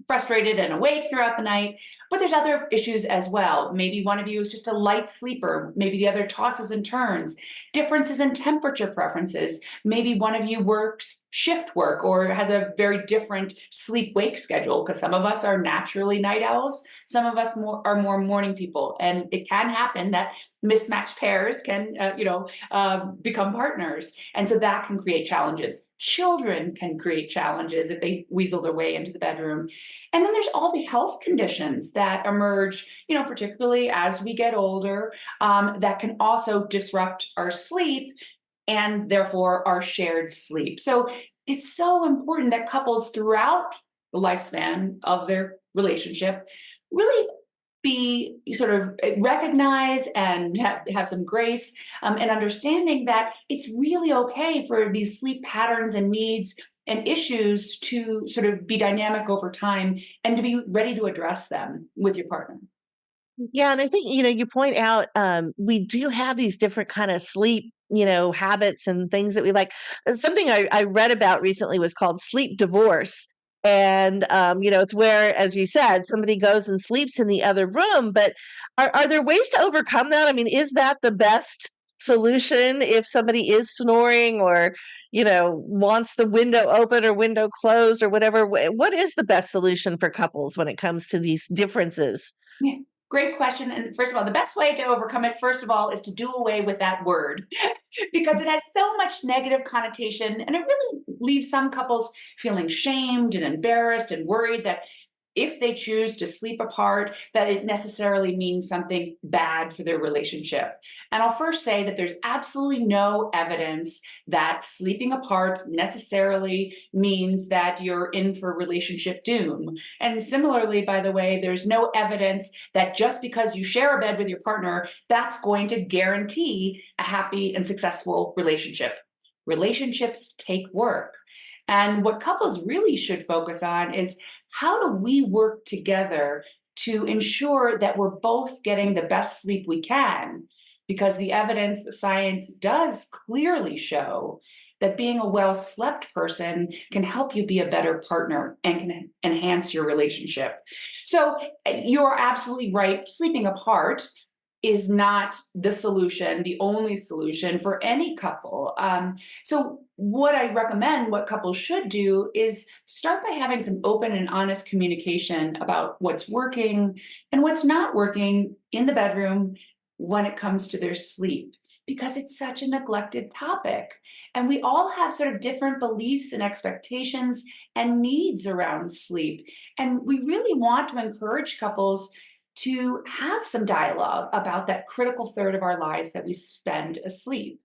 frustrated and awake throughout the night. But there's other issues as well. Maybe one of you is just a light sleeper. Maybe the other tosses and turns. Differences in temperature preferences. Maybe one of you works shift work or has a very different sleep wake schedule, because some of us are naturally night owls, some of us are more morning people, and it can happen that mismatched pairs can become partners, and so that can create challenges. Children can create challenges if they weasel their way into the bedroom. And then there's all the health conditions that emerge, particularly as we get older, that can also disrupt our sleep and therefore our shared sleep. So it's so important that couples throughout the lifespan of their relationship really be sort of recognize and have some grace, and understanding that it's really okay for these sleep patterns and needs and issues to sort of be dynamic over time, and to be ready to address them with your partner. Yeah, and I think, you point out, we do have these different kind of sleep, habits and things that we like. Something I read about recently was called sleep divorce. And, it's where, as you said, somebody goes and sleeps in the other room. But are there ways to overcome that? I mean, is that the best solution if somebody is snoring or, wants the window open or window closed or whatever? What is the best solution for couples when it comes to these differences? Yeah. Great question. And first of all, the best way to overcome it, first of all, is to do away with that word because it has so much negative connotation, and it really leaves some couples feeling shamed and embarrassed and worried that if they choose to sleep apart, that it necessarily means something bad for their relationship. And I'll first say that there's absolutely no evidence that sleeping apart necessarily means that you're in for relationship doom. And similarly, by the way, there's no evidence that just because you share a bed with your partner, that's going to guarantee a happy and successful relationship. Relationships take work. And what couples really should focus on is, how do we work together to ensure that we're both getting the best sleep we can? Because the evidence, the science does clearly show that being a well slept person can help you be a better partner and can enhance your relationship. So you're absolutely right. Sleeping apart is not the solution, the only solution for any couple. So, what I recommend, what couples should do, is start by having some open and honest communication about what's working and what's not working in the bedroom when it comes to their sleep, because it's such a neglected topic. And we all have sort of different beliefs and expectations and needs around sleep. And we really want to encourage couples to have some dialogue about that critical third of our lives that we spend asleep.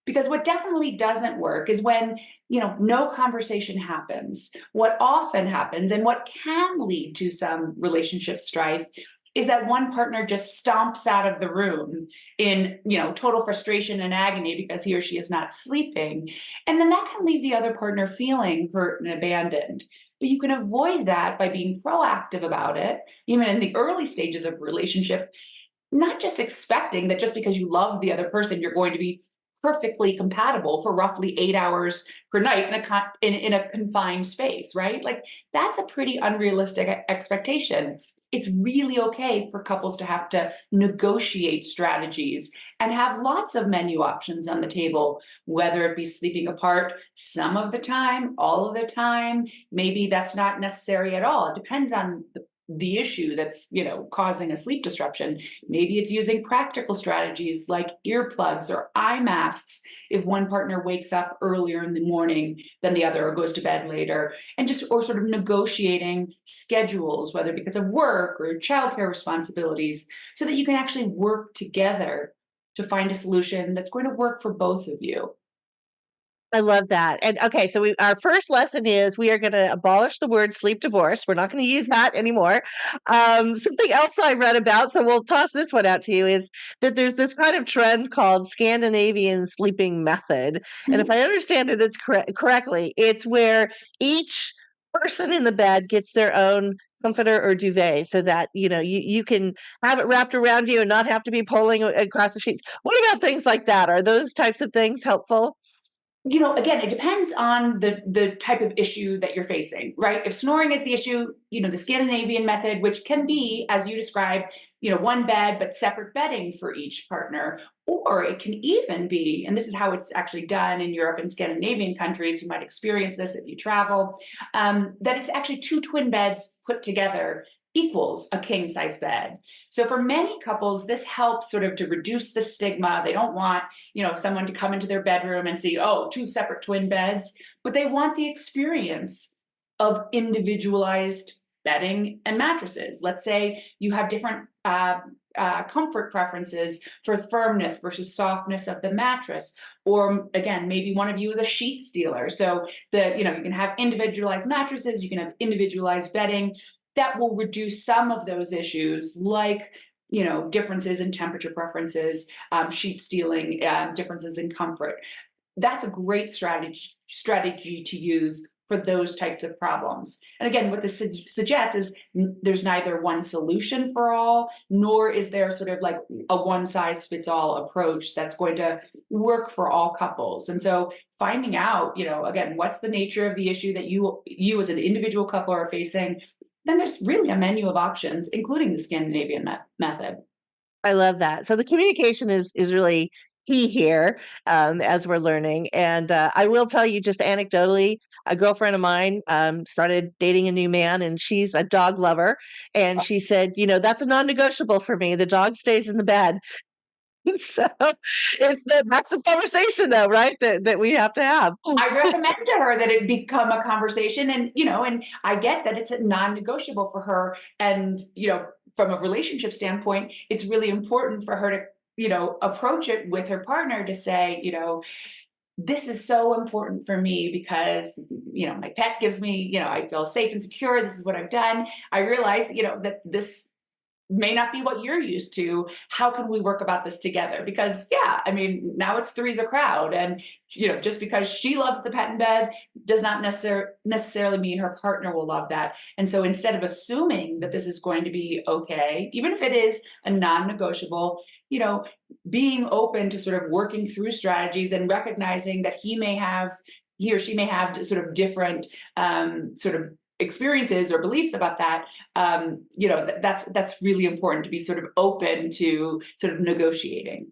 Because what definitely doesn't work is when, no conversation happens. What often happens, and what can lead to some relationship strife, is that one partner just stomps out of the room in, total frustration and agony because he or she is not sleeping. And then that can leave the other partner feeling hurt and abandoned. But you can avoid that by being proactive about it, even in the early stages of a relationship, not just expecting that just because you love the other person, you're going to be perfectly compatible for roughly 8 hours per night in a confined space, right? Like that's a pretty unrealistic expectation. It's really okay for couples to have to negotiate strategies and have lots of menu options on the table, whether it be sleeping apart some of the time, all of the time. Maybe that's not necessary at all. It depends on the issue that's, causing a sleep disruption. Maybe it's using practical strategies like earplugs or eye masks if one partner wakes up earlier in the morning than the other or goes to bed later, and just or sort of negotiating schedules, whether because of work or childcare responsibilities, so that you can actually work together to find a solution that's going to work for both of you. I love that. And okay, so our first lesson is we are going to abolish the word sleep divorce. We're not going to use that anymore. Something else I read about, so we'll toss this one out to you, is that there's this kind of trend called Scandinavian sleeping method. And if Mhm. I understand it, it's correctly, it's where each person in the bed gets their own comforter or duvet so that you can have it wrapped around you and not have to be pulling across the sheets. What about things like that? Are those types of things helpful? Again, it depends on the type of issue that you're facing, right? If snoring is the issue, the Scandinavian method, which can be, as you described, one bed but separate bedding for each partner, or it can even be, and this is how it's actually done in Europe and Scandinavian countries. You might experience this if you travel, that it's actually two twin beds put together equals a king size bed. So for many couples, this helps sort of to reduce the stigma. They don't want someone to come into their bedroom and see, oh, two separate twin beds, but they want the experience of individualized bedding and mattresses. Let's say you have different comfort preferences for firmness versus softness of the mattress, or again, maybe one of you is a sheet stealer. So you can have individualized mattresses, you can have individualized bedding. That will reduce some of those issues, like differences in temperature preferences, sheet stealing, differences in comfort. That's a great strategy to use for those types of problems. And again, what this suggests is there's neither one solution for all, nor is there sort of like a one size fits all approach that's going to work for all couples. And so finding out, again, what's the nature of the issue that you as an individual couple are facing, then there's really a menu of options, including the Scandinavian method. I love that. So the communication is really key here, as we're learning. And I will tell you, just anecdotally, a girlfriend of mine started dating a new man, and she's a dog lover. And she said, that's a non-negotiable for me. The dog stays in the bed. So that's the conversation, though, right? That we have to have. I recommend to her that it become a conversation, and I get that it's a non-negotiable for her, and from a relationship standpoint, it's really important for her to approach it with her partner to say, this is so important for me because my pet gives me, I feel safe and secure. This is what I've done. I realize that this may not be what you're used to. How can we work about this together? Because yeah, I mean, now it's three's a crowd, and just because she loves the pet in bed does not necessarily mean her partner will love that. And so instead of assuming that this is going to be okay, even if it is a non-negotiable, being open to sort of working through strategies and recognizing that he or she may have sort of different sort of experiences or beliefs about that. That's really important, to be sort of open to sort of negotiating.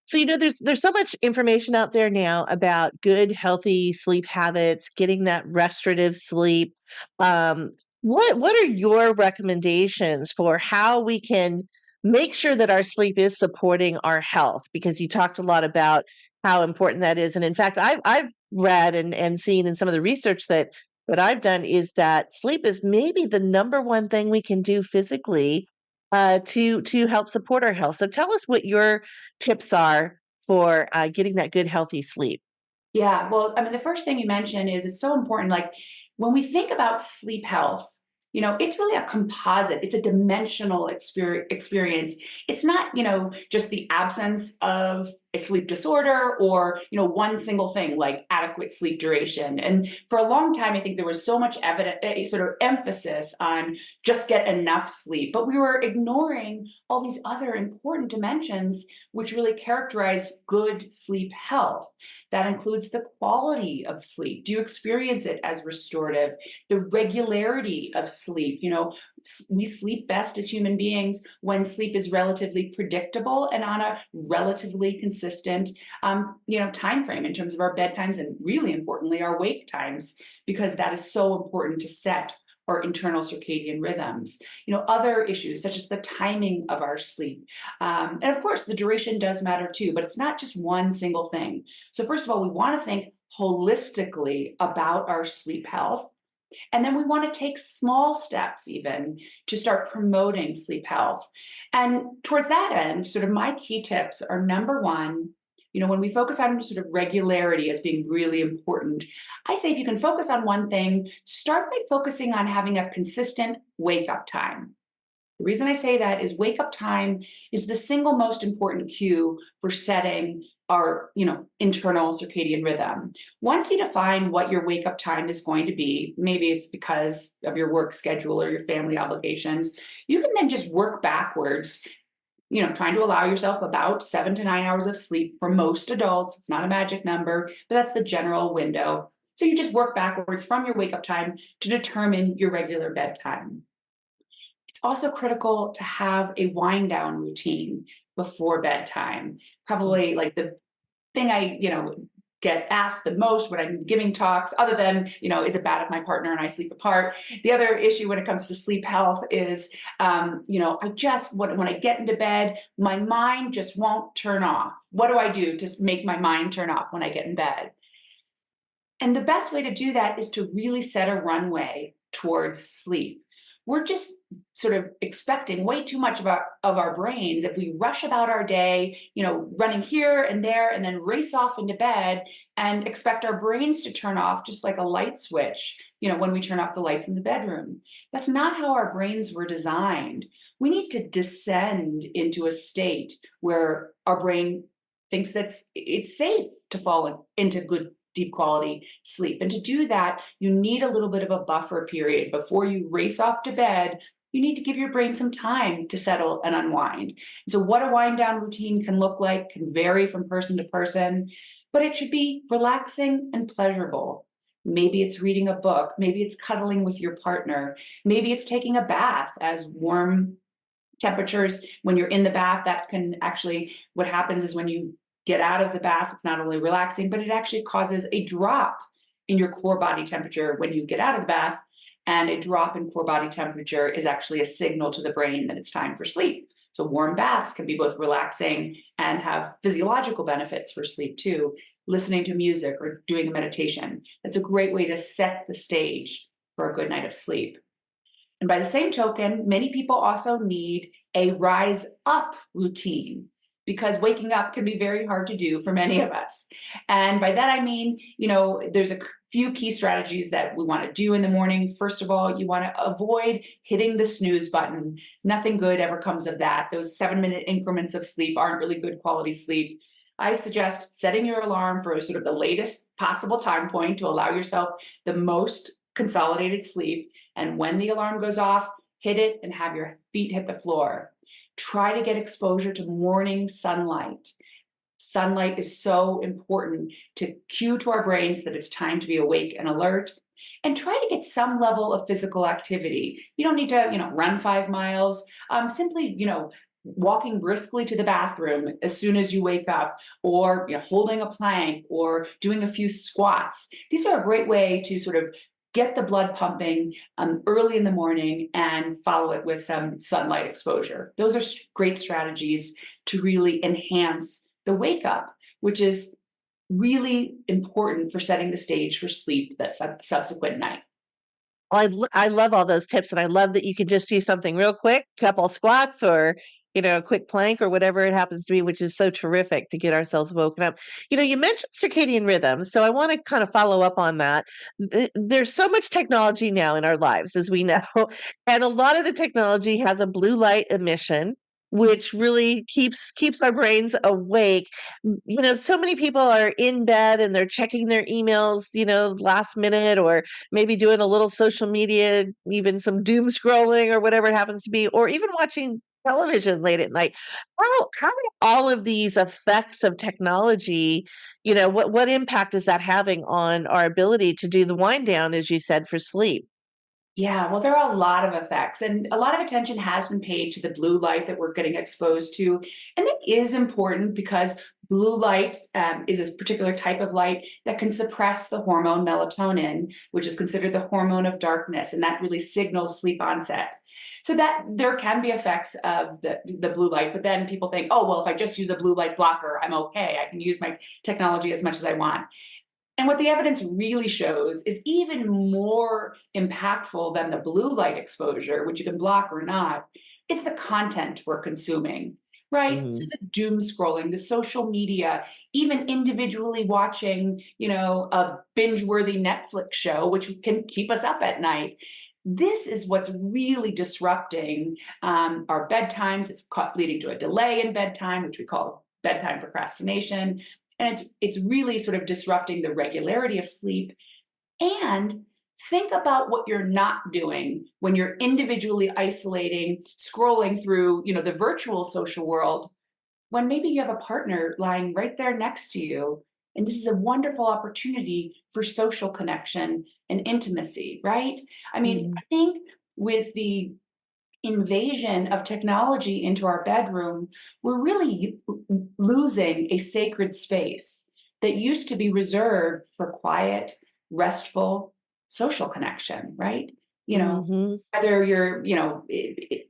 So there's so much information out there now about good, healthy sleep habits, getting that restorative sleep. Um, what are your recommendations for how we can make sure that our sleep is supporting our health? Because you talked a lot about how important that is, and in fact, I've read and seen in some of the research that I've done is that sleep is maybe the number one thing we can do physically to help support our health. So tell us what your tips are for getting that good, healthy sleep. Yeah, well, I mean, the first thing you mentioned is it's so important. Like when we think about sleep health, it's really a composite, it's a dimensional experience. It's not, just the absence of a sleep disorder or, one single thing like adequate sleep duration. And for a long time, I think there was so much sort of emphasis on just get enough sleep, but we were ignoring all these other important dimensions which really characterize good sleep health. That includes the quality of sleep. Do you experience it as restorative? The regularity of sleep. We sleep best as human beings when sleep is relatively predictable and on a relatively consistent time frame in terms of our bedtimes and, really importantly, our wake times, because that is so important to set our internal circadian rhythms. Other issues such as the timing of our sleep, and of course the duration does matter too, but it's not just one single thing. So first of all, we want to think holistically about our sleep health. And then we want to take small steps even to start promoting sleep health. And towards that end, sort of my key tips are: number one, when we focus on sort of regularity as being really important, I say if you can focus on one thing, start by focusing on having a consistent wake up time. The reason I say that is wake up time is the single most important cue for setting our, internal circadian rhythm. Once you define what your wake up time is going to be, maybe it's because of your work schedule or your family obligations, you can then just work backwards, trying to allow yourself about 7 to 9 hours of sleep for most adults. It's not a magic number, but that's the general window. So you just work backwards from your wake up time to determine your regular bedtime. It's also critical to have a wind down routine before bedtime. Probably like the thing I, get asked the most when I'm giving talks, other than, is it bad if my partner and I sleep apart? The other issue when it comes to sleep health is, I just, when I get into bed, my mind just won't turn off. What do I do to make my mind turn off when I get in bed? And the best way to do that is to really set a runway towards sleep. We're just sort of expecting way too much of our brains if we rush about our day, running here and there and then race off into bed and expect our brains to turn off just like a light switch, when we turn off the lights in the bedroom. That's not how our brains were designed. We need to descend into a state where our brain thinks that it's safe to fall into good deep quality sleep. And to do that, you need a little bit of a buffer period before you race off to bed. You need to give your brain some time to settle and unwind. So what a wind down routine can look like can vary from person to person, but it should be relaxing and pleasurable. Maybe it's reading a book. Maybe it's cuddling with your partner. Maybe it's taking a bath, as warm temperatures when you're in the bath. That can actually, what happens is when you get out of the bath, it's not only relaxing, but it actually causes a drop in your core body temperature when you get out of the bath. And a drop in core body temperature is actually a signal to the brain that it's time for sleep. So warm baths can be both relaxing and have physiological benefits for sleep too. Listening to music or doing a meditation, that's a great way to set the stage for a good night of sleep. And by the same token, many people also need a rise up routine, because waking up can be very hard to do for many of us. And by that, I mean, there's a few key strategies that we want to do in the morning. First of all, you want to avoid hitting the snooze button. Nothing good ever comes of that. Those 7-minute increments of sleep aren't really good quality sleep. I suggest setting your alarm for sort of the latest possible time point to allow yourself the most consolidated sleep. And when the alarm goes off, hit it and have your feet hit the floor. Try to get exposure to morning sunlight. Sunlight is so important to cue to our brains that it's time to be awake and alert. And try to get some level of physical activity. You don't need to, run 5 miles. Simply, walking briskly to the bathroom as soon as you wake up, or holding a plank, or doing a few squats. These are a great way to sort of get the blood pumping early in the morning and follow it with some sunlight exposure. Those are great strategies to really enhance the wake up, which is really important for setting the stage for sleep that subsequent night. I love all those tips, and I love that you can just do something real quick, couple squats or, a quick plank or whatever it happens to be, which is so terrific to get ourselves woken up. You mentioned circadian rhythms, so I want to kind of follow up on that. There's so much technology now in our lives, as we know, and a lot of the technology has a blue light emission. which really keeps our brains awake. So many people are in bed and they're checking their emails, last minute, or maybe doing a little social media, even some doom scrolling or whatever it happens to be, or even watching television late at night. How do all of these effects of technology, what impact is that having on our ability to do the wind down, as you said, for sleep? Yeah, well, there are a lot of effects, and a lot of attention has been paid to the blue light that we're getting exposed to. And it is important because blue light is a particular type of light that can suppress the hormone melatonin, which is considered the hormone of darkness, and that really signals sleep onset. So that there can be effects of the blue light, but then people think, oh, well, if I just use a blue light blocker, I'm okay. I can use my technology as much as I want. And what the evidence really shows is even more impactful than the blue light exposure, which you can block or not, is the content we're consuming, right? So Mhm. the doom scrolling, the social media, even individually watching, a binge-worthy Netflix show, which can keep us up at night. This is what's really disrupting our bedtimes. It's leading to a delay in bedtime, which we call bedtime procrastination, and it's really sort of disrupting the regularity of sleep. And think about what you're not doing when you're individually isolating, scrolling through, the virtual social world, when maybe you have a partner lying right there next to you. And this is a wonderful opportunity for social connection and intimacy, right? I mean, Mhm. I think with the invasion of technology into our bedroom, we're really losing a sacred space that used to be reserved for quiet, restful, social connection, right? You know, Mhm. whether you're,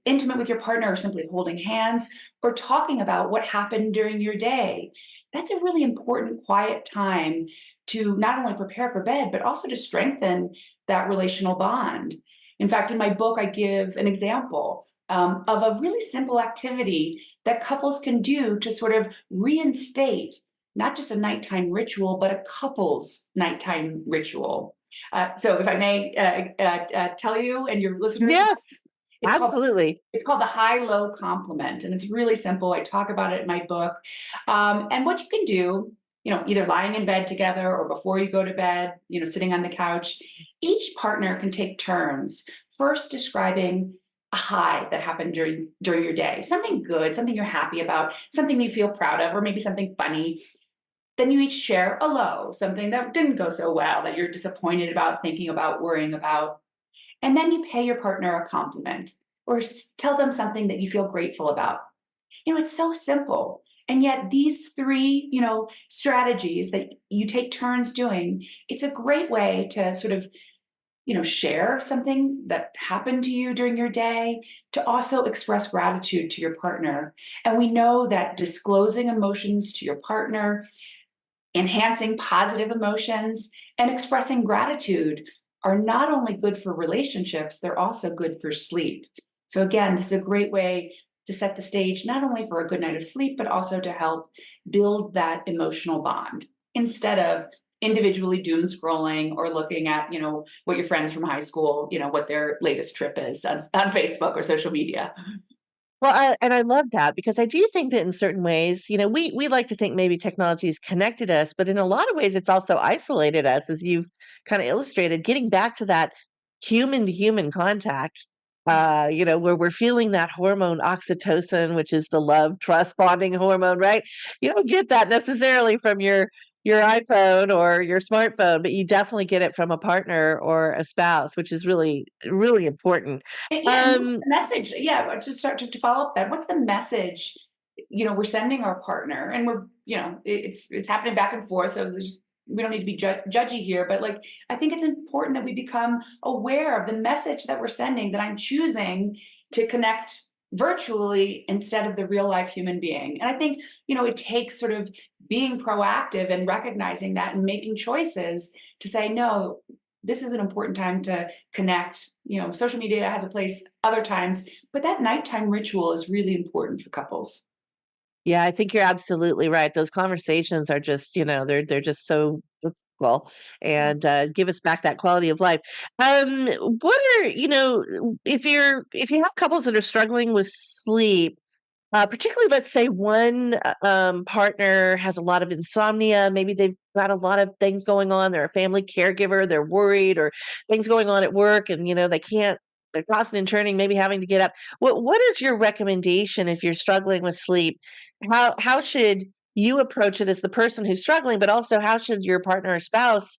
intimate with your partner or simply holding hands or talking about what happened during your day. That's a really important quiet time to not only prepare for bed, but also to strengthen that relational bond. In fact, in my book, I give an example of a really simple activity that couples can do to sort of reinstate not just a nighttime ritual, but a couple's nighttime ritual. So, if I may tell you and your listeners, Yes, it's called absolutely. it's called the high-low compliment, and it's really simple. I talk about it in my book. And what you can do, either lying in bed together or before you go to bed, sitting on the couch, each partner can take turns first describing a high that happened during your day, something good, something you're happy about, something you feel proud of, or maybe something funny. Then you each share a low, something that didn't go so well, that you're disappointed about, thinking about, worrying about. And then you pay your partner a compliment or tell them something that you feel grateful about. It's so simple. And yet these three, strategies that you take turns doing, it's a great way to sort of, share something that happened to you during your day, to also express gratitude to your partner. And we know that disclosing emotions to your partner, enhancing positive emotions, and expressing gratitude are not only good for relationships, they're also good for sleep. So, again, this is a great way to set the stage not only for a good night of sleep, but also to help build that emotional bond instead of individually doom scrolling or looking at, what your friends from high school, what their latest trip is on Facebook or social media. Well, and I love that because I do think that in certain ways, we like to think maybe technology has connected us, but in a lot of ways, it's also isolated us, as you've kind of illustrated. Getting back to that human to human contact, where we're feeling that hormone oxytocin, which is the love, trust, bonding hormone, right? You don't get that necessarily from your iPhone or your smartphone, but you definitely get it from a partner or a spouse, which is really, really important. Yeah, and what's Um, the message? Yeah, to start to follow up that, what's the message, we're sending our partner, and we're, it's happening back and forth, so we don't need to be judgy here, but like I think it's important that we become aware of the message that we're sending, that I'm choosing to connect virtually instead of the real life human being. And I think, it takes sort of being proactive and recognizing that and making choices to say, no, this is an important time to connect. Social media has a place other times, but that nighttime ritual is really important for couples. Yeah, I think you're absolutely right. Those conversations are just, they're just so difficult and give us back that quality of life. What are, if you have couples that are struggling with sleep, Particularly, let's say one partner has a lot of insomnia. Maybe they've got a lot of things going on. They're a family caregiver. They're worried, or things going on at work, and they can't. They're tossing and turning, maybe having to get up. What is your recommendation if you're struggling with sleep? How should you approach it as the person who's struggling, but also how should your partner or spouse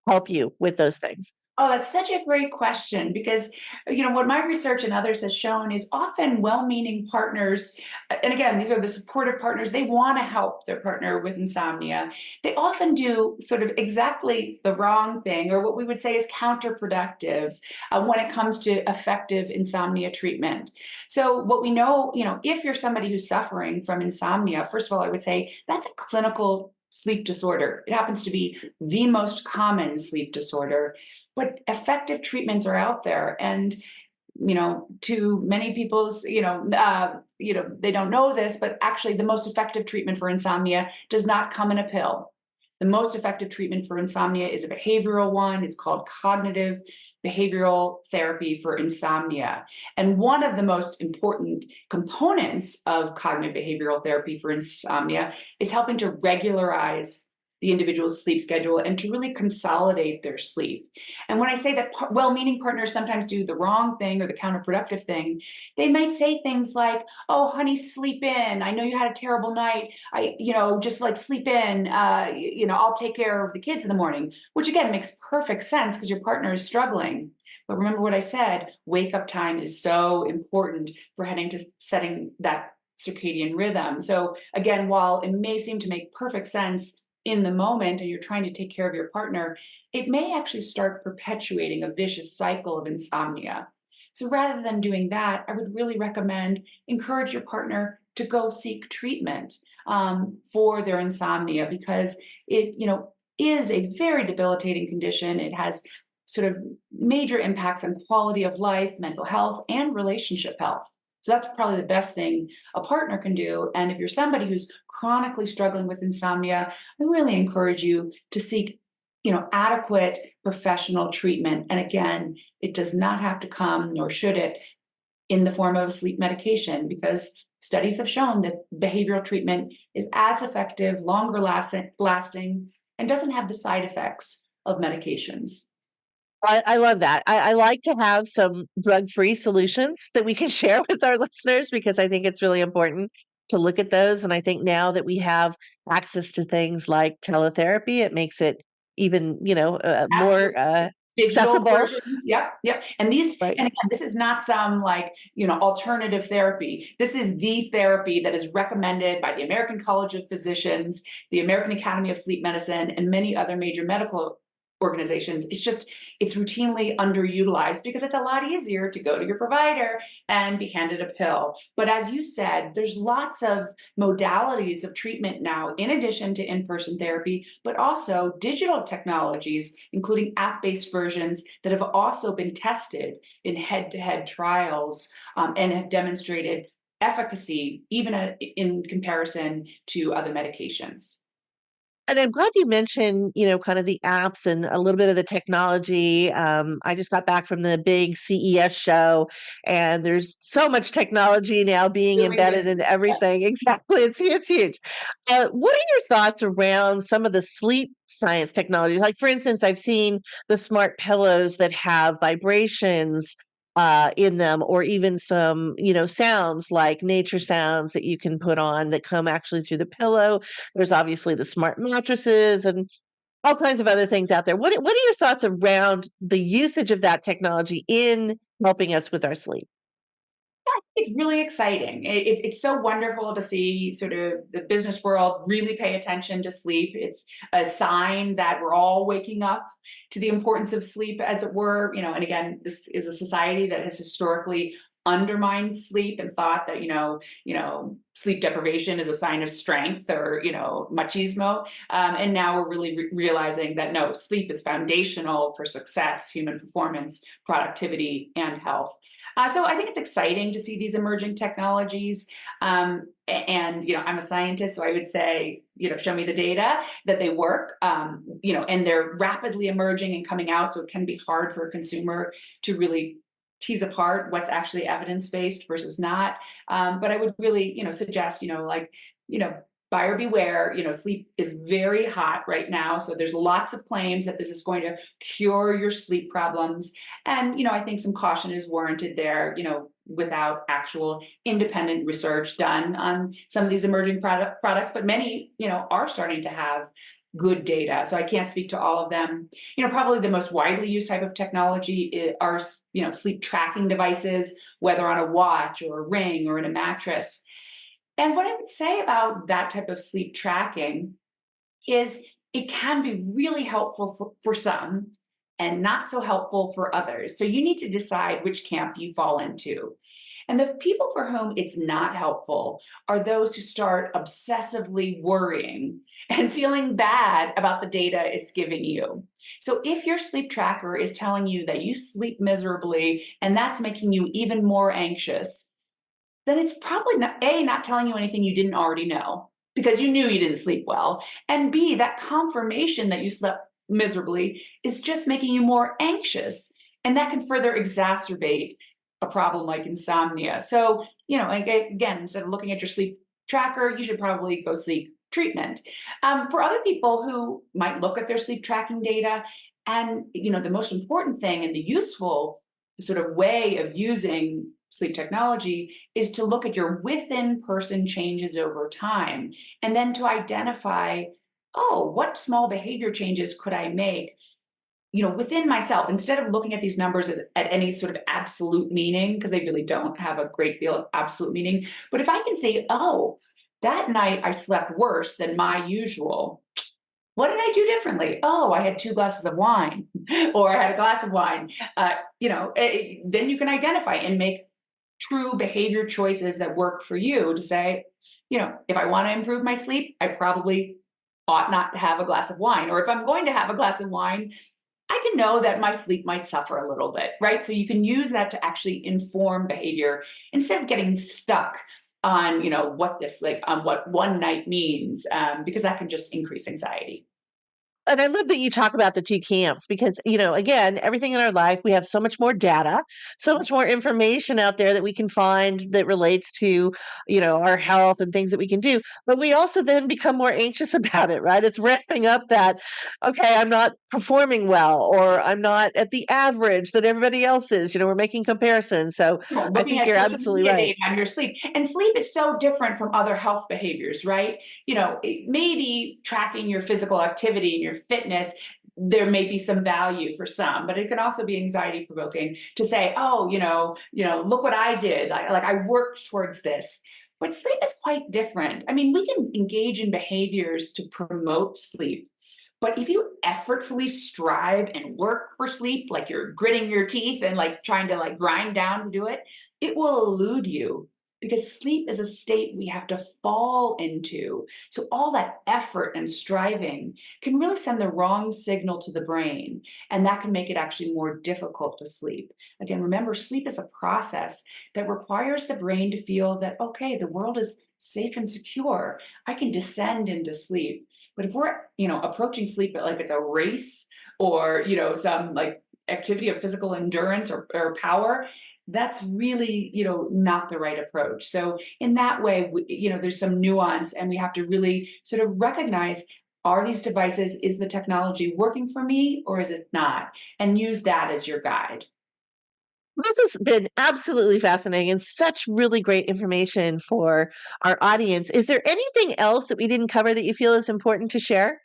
help you with those things? Oh, that's such a great question because, what my research and others has shown is often well-meaning partners, and again, these are the supportive partners, they want to help their partner with insomnia. They often do sort of exactly the wrong thing, or what we would say is counterproductive when it comes to effective insomnia treatment. So, what we know, if you're somebody who's suffering from insomnia, first of all, I would say that's a clinical sleep disorder. It happens to be the most common sleep disorder, but effective treatments are out there. And to many people's, they don't know this, but actually the most effective treatment for insomnia does not come in a pill. The most effective treatment for insomnia is a behavioral one. It's called cognitive behavioral therapy for insomnia. And one of the most important components of cognitive behavioral therapy for insomnia is helping to regularize the individual's sleep schedule and to really consolidate their sleep. And when I say that well-meaning partners sometimes do the wrong thing or the counterproductive thing, they might say things like, "Oh, honey, sleep in. I know you had a terrible night. Just like sleep in. I'll take care of the kids in the morning," which again makes perfect sense because your partner is struggling. But remember what I said, wake up time is so important for heading to setting that circadian rhythm. So again, while it may seem to make perfect sense in the moment and you're trying to take care of your partner, it may actually start perpetuating a vicious cycle of insomnia. So rather than doing that, I would really recommend encourage your partner to go seek treatment for their insomnia because it, is a very debilitating condition. It has sort of major impacts on quality of life, mental health, and relationship health. So that's probably the best thing a partner can do. And if you're somebody who's chronically struggling with insomnia, I really encourage you to seek, adequate professional treatment. And again, it does not have to come, nor should it, in the form of a sleep medication, because studies have shown that behavioral treatment is as effective, longer lasting, and doesn't have the side effects of medications. I love that. I like to have some drug-free solutions that we can share with our listeners because I think it's really important to look at those. And I think now that we have access to things like teletherapy, it makes it even, more Absolutely. Digital accessible, versions. Yep, yep. And right? again, this is not some like, alternative therapy. This is the therapy that is recommended by the American College of Physicians, the American Academy of Sleep Medicine, and many other major medical organizations. It's routinely underutilized because it's a lot easier to go to your provider and be handed a pill. But as you said, there's lots of modalities of treatment now, in addition to in-person therapy, but also digital technologies, including app-based versions that have also been tested in head-to-head trials and have demonstrated efficacy, even in comparison to other medications. And I'm glad you mentioned, kind of the apps and a little bit of the technology. I just got back from the big CES show, and there's so much technology now being Really embedded is. in everything. Exactly, it's huge. What are your thoughts around some of the sleep science technology? Like, for instance, I've seen the smart pillows that have vibrations in them, or even some, sounds like nature sounds that you can put on that come actually through the pillow. There's obviously the smart mattresses and all kinds of other things out there. What are your thoughts around the usage of that technology in helping us with our sleep? It's really exciting. It's so wonderful to see sort of the business world really pay attention to sleep. It's a sign that we're all waking up to the importance of sleep, as it were. And again, this is a society that has historically undermined sleep and thought that sleep deprivation is a sign of strength or machismo. And now we're really realizing that no, sleep is foundational for success, human performance, productivity, and health. So I think it's exciting to see these emerging technologies. And I'm a scientist, so I would say, show me the data that they work. And they're rapidly emerging and coming out, so it can be hard for a consumer to really tease apart what's actually evidence-based versus not. But I would really, suggest, buyer beware. Sleep is very hot right now. So there's lots of claims that this is going to cure your sleep problems. And, I think some caution is warranted there, without actual independent research done on some of these emerging products. But many, are starting to have good data. So I can't speak to all of them. Probably the most widely used type of technology are, sleep tracking devices, whether on a watch or a ring or in a mattress. And what I would say about that type of sleep tracking is it can be really helpful for some and not so helpful for others. So you need to decide which camp you fall into. And the people for whom it's not helpful are those who start obsessively worrying and feeling bad about the data it's giving you. So if your sleep tracker is telling you that you sleep miserably and that's making you even more anxious, then it's probably not telling you anything you didn't already know because you knew you didn't sleep well. And B, that confirmation that you slept miserably is just making you more anxious. And that can further exacerbate a problem like insomnia. So, again, instead of looking at your sleep tracker, you should probably go seek treatment. For other people who might look at their sleep tracking data, and the most important thing and the useful sort of way of using sleep technology is to look at your within person changes over time, and then to identify, oh, what small behavior changes could I make within myself, instead of looking at these numbers as at any sort of absolute meaning, because they really don't have a great deal of absolute meaning. But if I can say, oh, that night I slept worse than my usual, what did I do differently? Oh, I had 2 glasses of wine, or I had a glass of wine. Then you can identify and make true behavior choices that work for you to say, if I want to improve my sleep, I probably ought not to have a glass of wine. Or if I'm going to have a glass of wine, I can know that my sleep might suffer a little bit, right? So you can use that to actually inform behavior instead of getting stuck on, on what one night means, because that can just increase anxiety. And I love that you talk about the two camps because, again, everything in our life, we have so much more data, so much more information out there that we can find that relates to, our health and things that we can do. But we also then become more anxious about it, right? It's ramping up that, okay, I'm not performing well, or I'm not at the average that everybody else is. We're making comparisons. So I Looking think at you're social absolutely media right. data on your sleep. And sleep is so different from other health behaviors, right? Maybe tracking your physical activity and your fitness, there may be some value for some, but it can also be anxiety provoking to say, oh, look what I did. Like I worked towards this. But sleep is quite different. I mean, we can engage in behaviors to promote sleep. But if you effortfully strive and work for sleep, like you're gritting your teeth and like trying to like grind down to do it, it will elude you because sleep is a state we have to fall into. So all that effort and striving can really send the wrong signal to the brain, and that can make it actually more difficult to sleep. Again, remember, sleep is a process that requires the brain to feel that, okay, the world is safe and secure. I can descend into sleep. But if we're, approaching sleep like it's a race or, some like activity of physical endurance or power, that's really, not the right approach. So in that way, there's some nuance, and we have to really sort of recognize, are these devices, is the technology working for me or is it not? And use that as your guide. This has been absolutely fascinating and such really great information for our audience. Is there anything else that we didn't cover that you feel is important to share?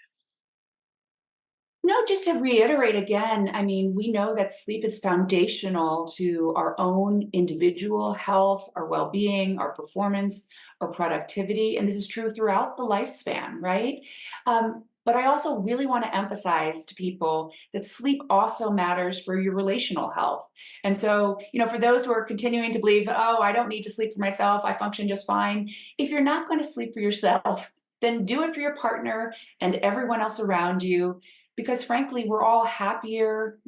No, just to reiterate again, I mean, we know that sleep is foundational to our own individual health, our well being, our performance, our productivity. And this is true throughout the lifespan, right? But I also really want to emphasize to people that sleep also matters for your relational health. And so, for those who are continuing to believe, oh, I don't need to sleep for myself, I function just fine. If you're not going to sleep for yourself, then do it for your partner and everyone else around you, because frankly, we're all happier,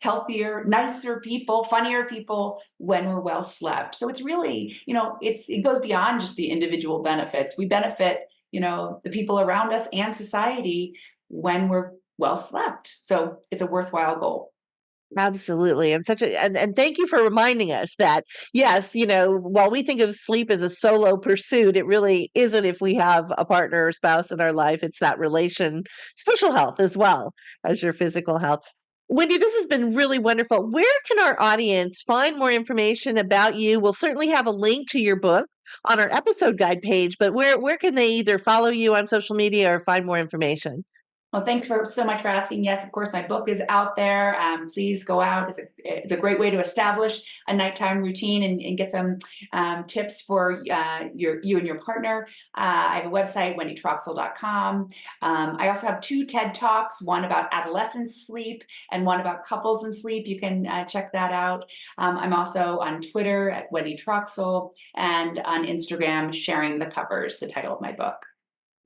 healthier, nicer people, funnier people when we're well slept. So it's really, it goes beyond just the individual benefits. We benefit, the people around us and society when we're well slept. So it's a worthwhile goal. Absolutely. And thank you for reminding us that yes, while we think of sleep as a solo pursuit, it really isn't if we have a partner or spouse in our life. It's that social health as well as your physical health. Wendy, this has been really wonderful. Where can our audience find more information about you? We'll certainly have a link to your book on our episode guide page, but where can they either follow you on social media or find more information? Well, thanks so much for asking. Yes, of course, my book is out there. Please go out. It's a great way to establish a nighttime routine and get some tips for you and your partner. I have a website, wendytroxel.com. I also have 2 TED Talks, one about adolescent sleep and one about couples and sleep. You can check that out. I'm also on Twitter at Wnedy Troxel and on Instagram, Sharing the Covers, the title of my book.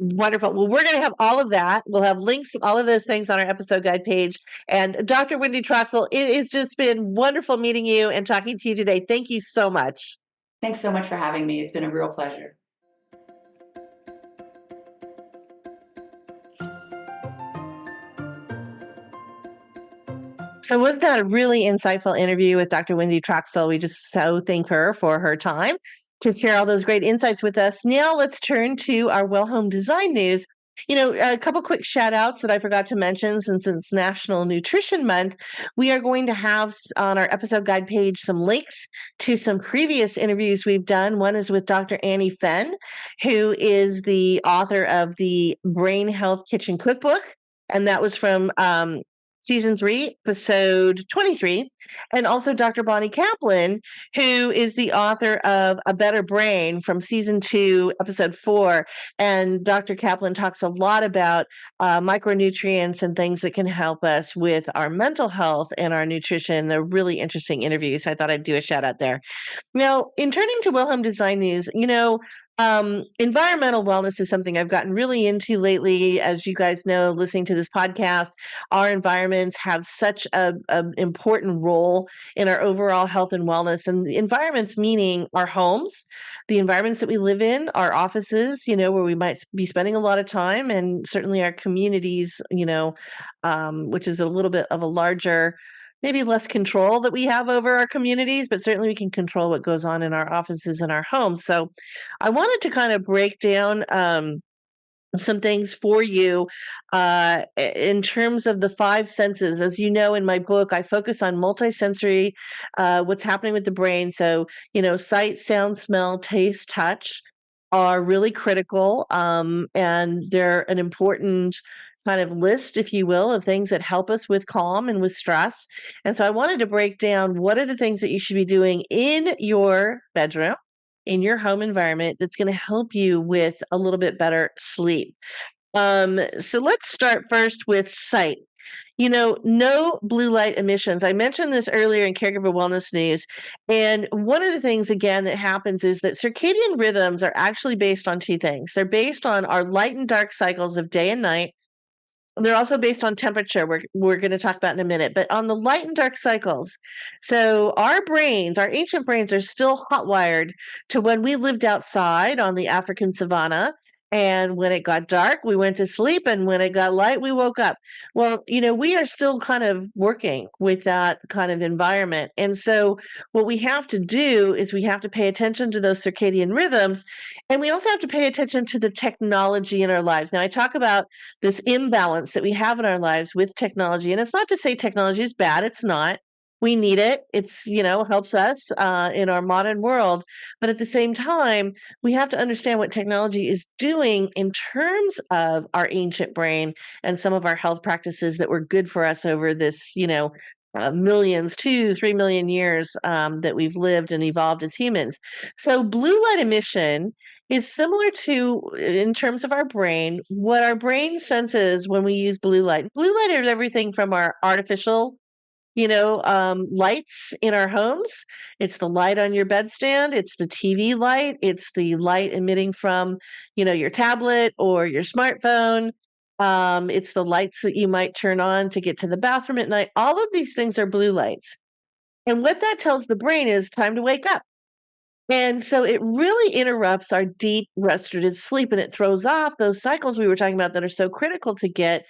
Wonderful. Well, we're going to have all of that. We'll have links to all of those things on our episode guide page. And Dr. Wnedy Troxel, it has just been wonderful meeting you and talking to you today. Thank you so much. Thanks so much for having me. It's been a real pleasure. So was that a really insightful interview with Dr. Wnedy Troxel? We just so thank her for her time to share all those great insights with us. Now let's turn to our Well Home Design news. A couple quick shout outs that I forgot to mention since it's National Nutrition Month. We are going to have on our episode guide page some links to some previous interviews we've done. One is with Dr. Annie Fenn, who is the author of the Brain Health Kitchen Cookbook. And that was from Season 3, Episode 23, and also Dr. Bonnie Kaplan, who is the author of A Better Brain from Season 2, Episode 4. And Dr. Kaplan talks a lot about micronutrients and things that can help us with our mental health and our nutrition. They're really interesting interviews. I thought I'd do a shout out there. Now, in turning to Well Home Design news, environmental wellness is something I've gotten really into lately. As you guys know, listening to this podcast, our environments have such an important role in our overall health and wellness. And the environments meaning our homes, the environments that we live in, our offices, where we might be spending a lot of time, and certainly our communities, which is a little bit of a larger, maybe less control that we have over our communities, but certainly we can control what goes on in our offices and our homes. So I wanted to kind of break down some things for you in terms of the 5 senses. As you know, in my book, I focus on multisensory, what's happening with the brain. So, sight, sound, smell, taste, touch are really critical. And they're an important kind of list, if you will, of things that help us with calm and with stress. And so I wanted to break down what are the things that you should be doing in your bedroom, in your home environment, that's going to help you with a little bit better sleep. So let's start first with sight. No blue light emissions. I mentioned this earlier in Caregiver Wellness News. And one of the things, again, that happens is that circadian rhythms are actually based on 2 things. They're based on our light and dark cycles of day and night. They're also based on temperature, we're going to talk about in a minute, but on the light and dark cycles. So our ancient brains are still hot-wired to when we lived outside on the African savanna. And when it got dark, we went to sleep. And when it got light, we woke up. Well, we are still kind of working with that kind of environment. And so what we have to do is we have to pay attention to those circadian rhythms. And we also have to pay attention to the technology in our lives. Now, I talk about this imbalance that we have in our lives with technology. And it's not to say technology is bad. It's not. We need it. It's, helps us in our modern world. But at the same time, we have to understand what technology is doing in terms of our ancient brain and some of our health practices that were good for us over this, millions, 2-3 million years that we've lived and evolved as humans. So blue light emission is similar to, in terms of our brain, what our brain senses when we use blue light. Blue light is everything from our artificial lights in our homes. It's the light on your bedstand. It's the TV light. It's the light emitting from, your tablet or your smartphone. It's the lights that you might turn on to get to the bathroom at night. All of these things are blue lights. And what that tells the brain is time to wake up. And so it really interrupts our deep restorative sleep, and it throws off those cycles we were talking about that are so critical to get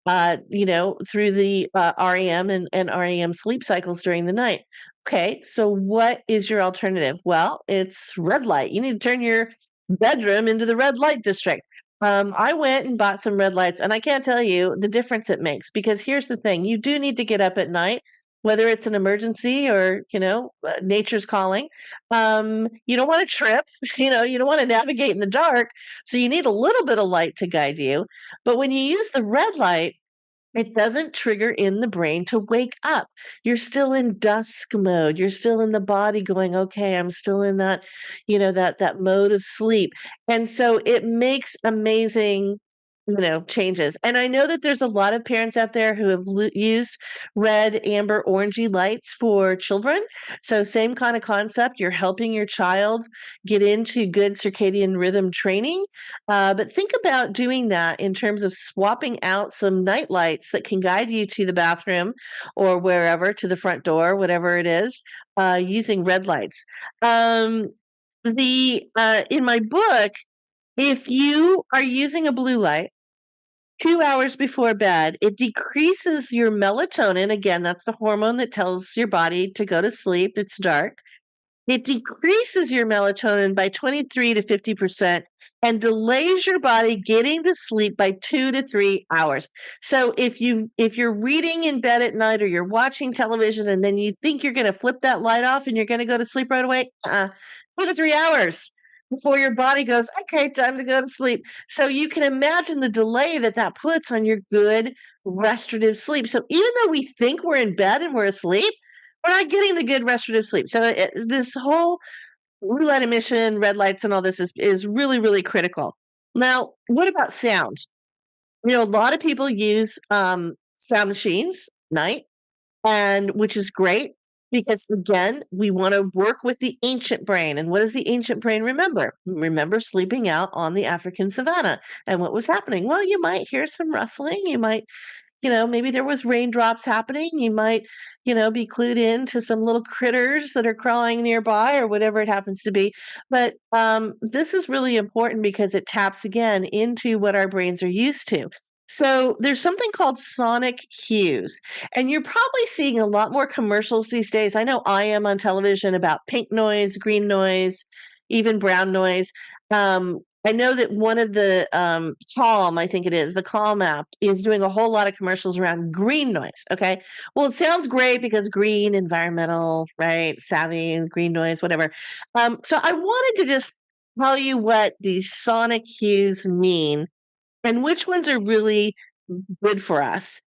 through the REM and REM sleep cycles during the night. Okay, so what is your alternative? Well, it's red light. You need to turn your bedroom into the red light district. I went and bought some red lights, and I can't tell you the difference it makes, because here's the thing: you do need to get up at night, whether it's an emergency or nature's calling. You don't want to trip. You don't want to navigate in the dark, so you need a little bit of light to guide you. But when you use the red light, it doesn't trigger in the brain to wake up. You're still in dusk mode. You're still in the body going, okay, I'm still in that, that mode of sleep. And so it makes amazing, changes. And I know that there's a lot of parents out there who have used red, amber, orangey lights for children. So same kind of concept. You're helping your child get into good circadian rhythm training. But think about doing that in terms of swapping out some night lights that can guide you to the bathroom or wherever, to the front door, whatever it is, using red lights. In my book, if you are using a blue light 2 hours before bed, it decreases your melatonin. Again, that's the hormone that tells your body to go to sleep. It's dark. It decreases your melatonin by 23 to 50% and delays your body getting to sleep by 2 to 3 hours. So if you're reading in bed at night or you're watching television and then you think you're going to flip that light off and you're going to go to sleep right away, 2 to 3 hours before your body goes, okay, time to go to sleep. So you can imagine the delay that puts on your good restorative sleep. So even though we think we're in bed and we're asleep, we're not getting the good restorative sleep. So this whole blue light emission, red lights, and all this is really, really critical. Now, what about sound? A lot of people use sound machines at night, and which is great because, again, we want to work with the ancient brain. And what does the ancient brain remember? Remember sleeping out on the African savanna. And what was happening? Well, you might hear some rustling. You might maybe there was raindrops happening. You might, be clued in to some little critters that are crawling nearby or whatever it happens to be. But this is really important because it taps again into what our brains are used to. So there's something called sonic cues, and you're probably seeing a lot more commercials these days. I know I am on television about pink noise, green noise, even brown noise. I know that one of the Calm, I think it is, the Calm app is doing a whole lot of commercials around green noise. Okay. Well, it sounds great because green, environmental, right? Savvy, green noise, whatever. So I wanted to just tell you what these sonic cues mean and which ones are really good for us.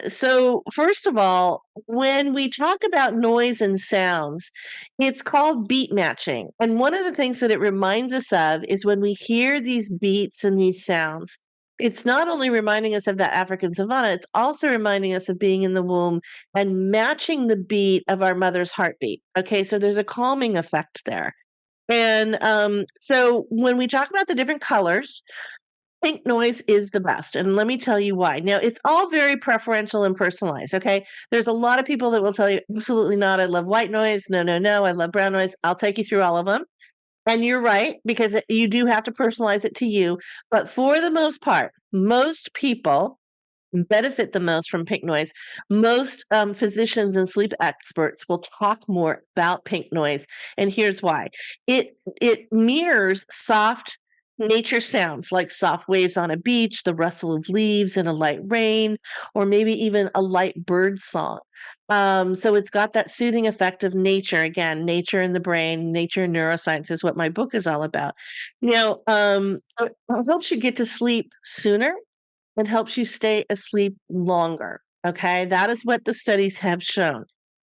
So first of all, when we talk about noise and sounds, it's called beat matching. And one of the things that it reminds us of is when we hear these beats and these sounds, it's not only reminding us of that African savanna, it's also reminding us of being in the womb and matching the beat of our mother's heartbeat. Okay, so there's a calming effect there. And so when we talk about the different colors, pink noise is the best. And let me tell you why. Now, it's all very preferential and personalized. Okay. There's a lot of people that will tell you, absolutely not. I love white noise. No, no, no. I love brown noise. I'll take you through all of them. And you're right, because you do have to personalize it to you. But for the most part, most people benefit the most from pink noise. Most physicians and sleep experts will talk more about pink noise. And here's why. It mirrors soft nature sounds like soft waves on a beach, the rustle of leaves in a light rain, or maybe even a light bird song. So it's got that soothing effect of nature. Again, nature in the brain, nature and neuroscience is what my book is all about. It helps you get to sleep sooner and helps you stay asleep longer. Okay, that is what the studies have shown.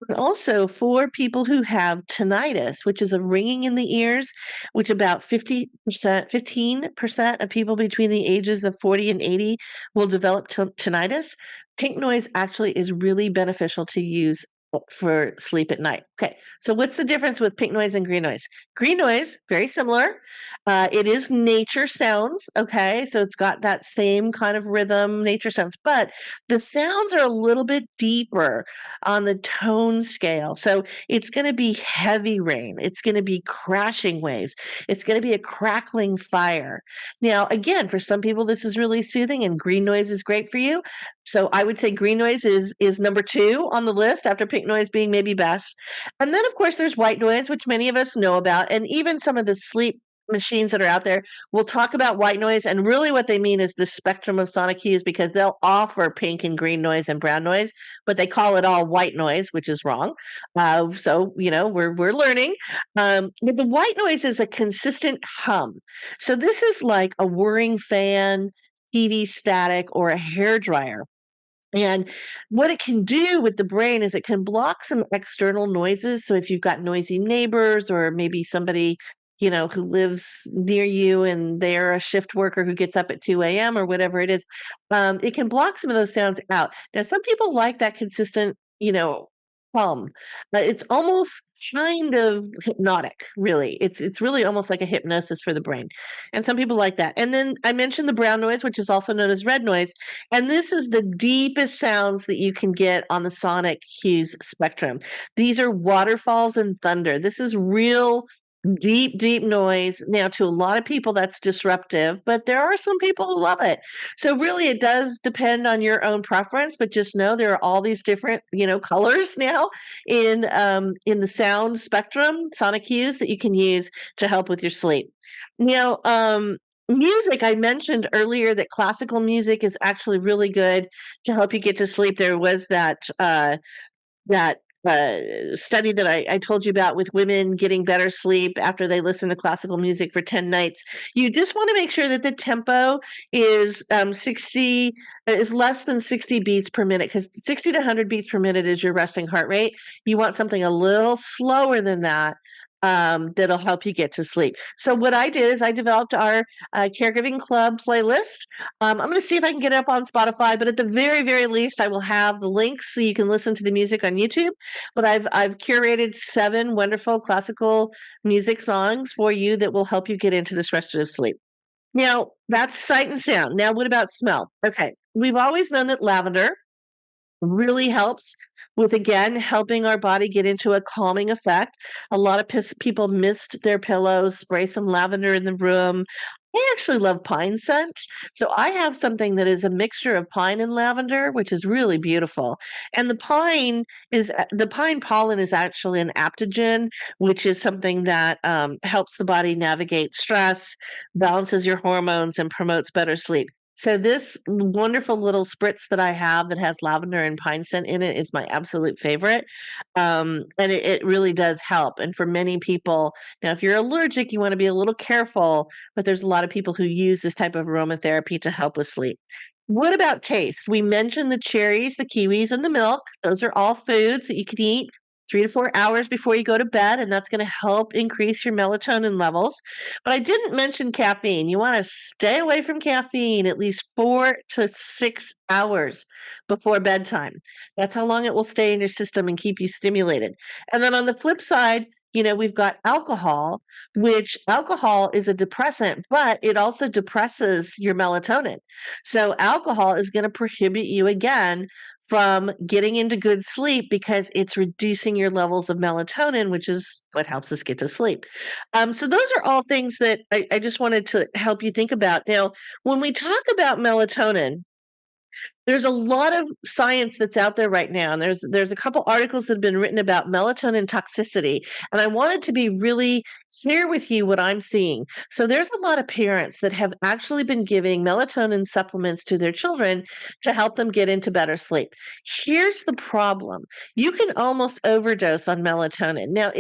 And also for people who have tinnitus, which is a ringing in the ears, which about 15% of people between the ages of 40 and 80 will develop tinnitus. Pink noise actually is really beneficial to use for sleep at night. Okay, so what's the difference with pink noise and green noise? Green noise, very similar. It is nature sounds. Okay, so it's got that same kind of rhythm, nature sounds, but the sounds are a little bit deeper on the tone scale. So it's going to be heavy rain. It's going to be crashing waves. It's going to be a crackling fire. Now, again, for some people, this is really soothing, and green noise is great for you. So I would say green noise is number 2 on the list, after pink noise being maybe best. And then, of course, there's white noise, which many of us know about. And even some of the sleep machines that are out there will talk about white noise. And really what they mean is the spectrum of sonic cues, because they'll offer pink and green noise and brown noise, but they call it all white noise, which is wrong. So, we're learning. But the white noise is a consistent hum. So this is like a whirring fan, TV static, or a hair dryer. And what it can do with the brain is it can block some external noises. So if you've got noisy neighbors, or maybe somebody, who lives near you and they're a shift worker who gets up at 2 a.m. or whatever it is, it can block some of those sounds out. Now, some people like that consistent, hum. It's almost kind of hypnotic, really. It's really almost like a hypnosis for the brain. And some people like that. And then I mentioned the brown noise, which is also known as red noise. And this is the deepest sounds that you can get on the sonic hues spectrum. These are waterfalls and thunder. This is real deep, deep noise. Now, to a lot of people, that's disruptive, but there are some people who love it. So really, it does depend on your own preference, but just know there are all these different, colors now in the sound spectrum, sonic hues that you can use to help with your sleep. Now, music, I mentioned earlier that classical music is actually really good to help you get to sleep. There was that study that I told you about with women getting better sleep after they listen to classical music for 10 nights. You just want to make sure that the tempo is 60 is less than 60 beats per minute, because 60 to 100 beats per minute is your resting heart rate. You want something a little slower than that. That'll help you get to sleep. So what I did is I developed our Caregiving Club playlist. I'm going to see if I can get it up on Spotify, but at the very, very least, I will have the links so you can listen to the music on YouTube. But I've curated 7 wonderful classical music songs for you that will help you get into this restorative sleep. Now, that's sight and sound. Now, what about smell? Okay, we've always known that lavender really helps with, again, helping our body get into a calming effect. A lot of people mist their pillows, spray some lavender in the room. I actually love pine scent. So I have something that is a mixture of pine and lavender, which is really beautiful. And the pine pollen is actually an aptogen, which is something that helps the body navigate stress, balances your hormones, and promotes better sleep. So this wonderful little spritz that I have that has lavender and pine scent in it is my absolute favorite. And it really does help. And for many people, now if you're allergic, you want to be a little careful, but there's a lot of people who use this type of aromatherapy to help with sleep. What about taste? We mentioned the cherries, the kiwis, and the milk. Those are all foods that you can eat 3 to 4 hours before you go to bed, and that's going to help increase your melatonin levels. But I didn't mention caffeine. You want to stay away from caffeine at least 4 to 6 hours before bedtime. That's how long it will stay in your system and keep you stimulated. And then on the flip side, we've got alcohol, which alcohol is a depressant, but it also depresses your melatonin. So alcohol is going to prohibit you again from getting into good sleep, because it's reducing your levels of melatonin, which is what helps us get to sleep. So those are all things that I just wanted to help you think about. Now, when we talk about melatonin, there's a lot of science that's out there right now, and there's a couple articles that have been written about melatonin toxicity, and I wanted to be really clear with you what I'm seeing. So there's a lot of parents that have actually been giving melatonin supplements to their children to help them get into better sleep. Here's the problem. You can almost overdose on melatonin. Now,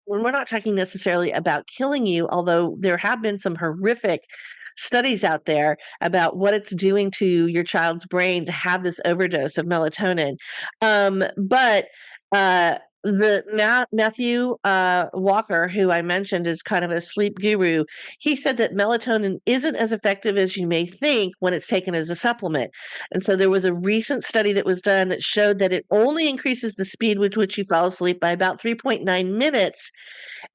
when we're not talking necessarily about killing you, although there have been some horrific studies out there about what it's doing to your child's brain to have this overdose of melatonin. But Matthew Walker, who I mentioned is kind of a sleep guru, he said that melatonin isn't as effective as you may think when it's taken as a supplement. And so there was a recent study that was done that showed that it only increases the speed with which you fall asleep by about 3.9 minutes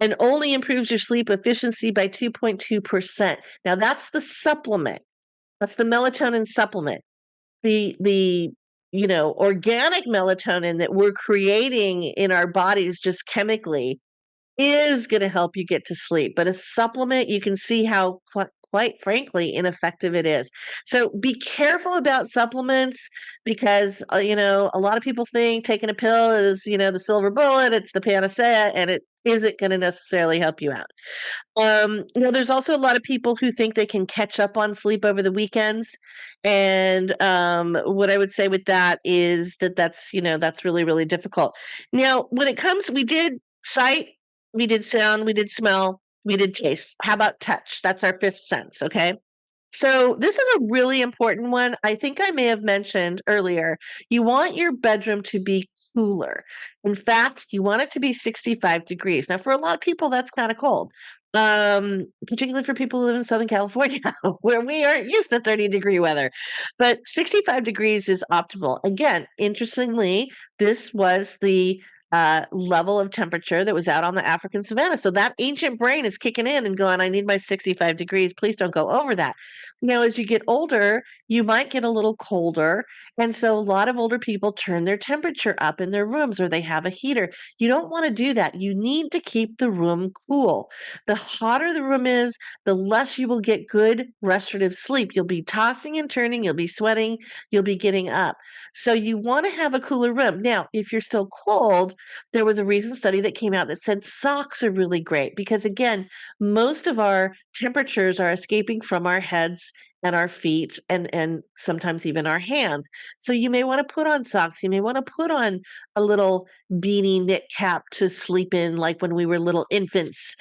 and only improves your sleep efficiency by 2.2%. Now that's the supplement. That's the melatonin supplement. The organic melatonin that we're creating in our bodies just chemically is going to help you get to sleep. But a supplement, you can see how quite frankly ineffective it is. So be careful about supplements because a lot of people think taking a pill is the silver bullet, it's the panacea, and it isn't going to necessarily help you out. There's also a lot of people who think they can catch up on sleep over the weekends. And what I would say with that is that's really, really difficult. Now, when it comes, we did sight, we did sound, we did smell, we did taste. How about touch? That's our fifth sense. Okay. So this is a really important one. I think I may have mentioned earlier, you want your bedroom to be cooler. In fact, you want it to be 65 degrees. Now, for a lot of people, that's kind of cold, particularly for people who live in Southern California, where we aren't used to 30-degree weather. But 65 degrees is optimal. Again, interestingly, this was the level of temperature that was out on the African savanna. So that ancient brain is kicking in and going, I need my 65 degrees. Please don't go over that. Now, as you get older, you might get a little colder. And so a lot of older people turn their temperature up in their rooms or they have a heater. You don't want to do that. You need to keep the room cool. The hotter the room is, the less you will get good restorative sleep. You'll be tossing and turning, you'll be sweating, you'll be getting up. So you want to have a cooler room. Now, if you're still cold, there was a recent study that came out that said socks are really great because, again, most of our temperatures are escaping from our heads and our feet and sometimes even our hands. So you may want to put on socks. You may want to put on a little beanie knit cap to sleep in like when we were little infants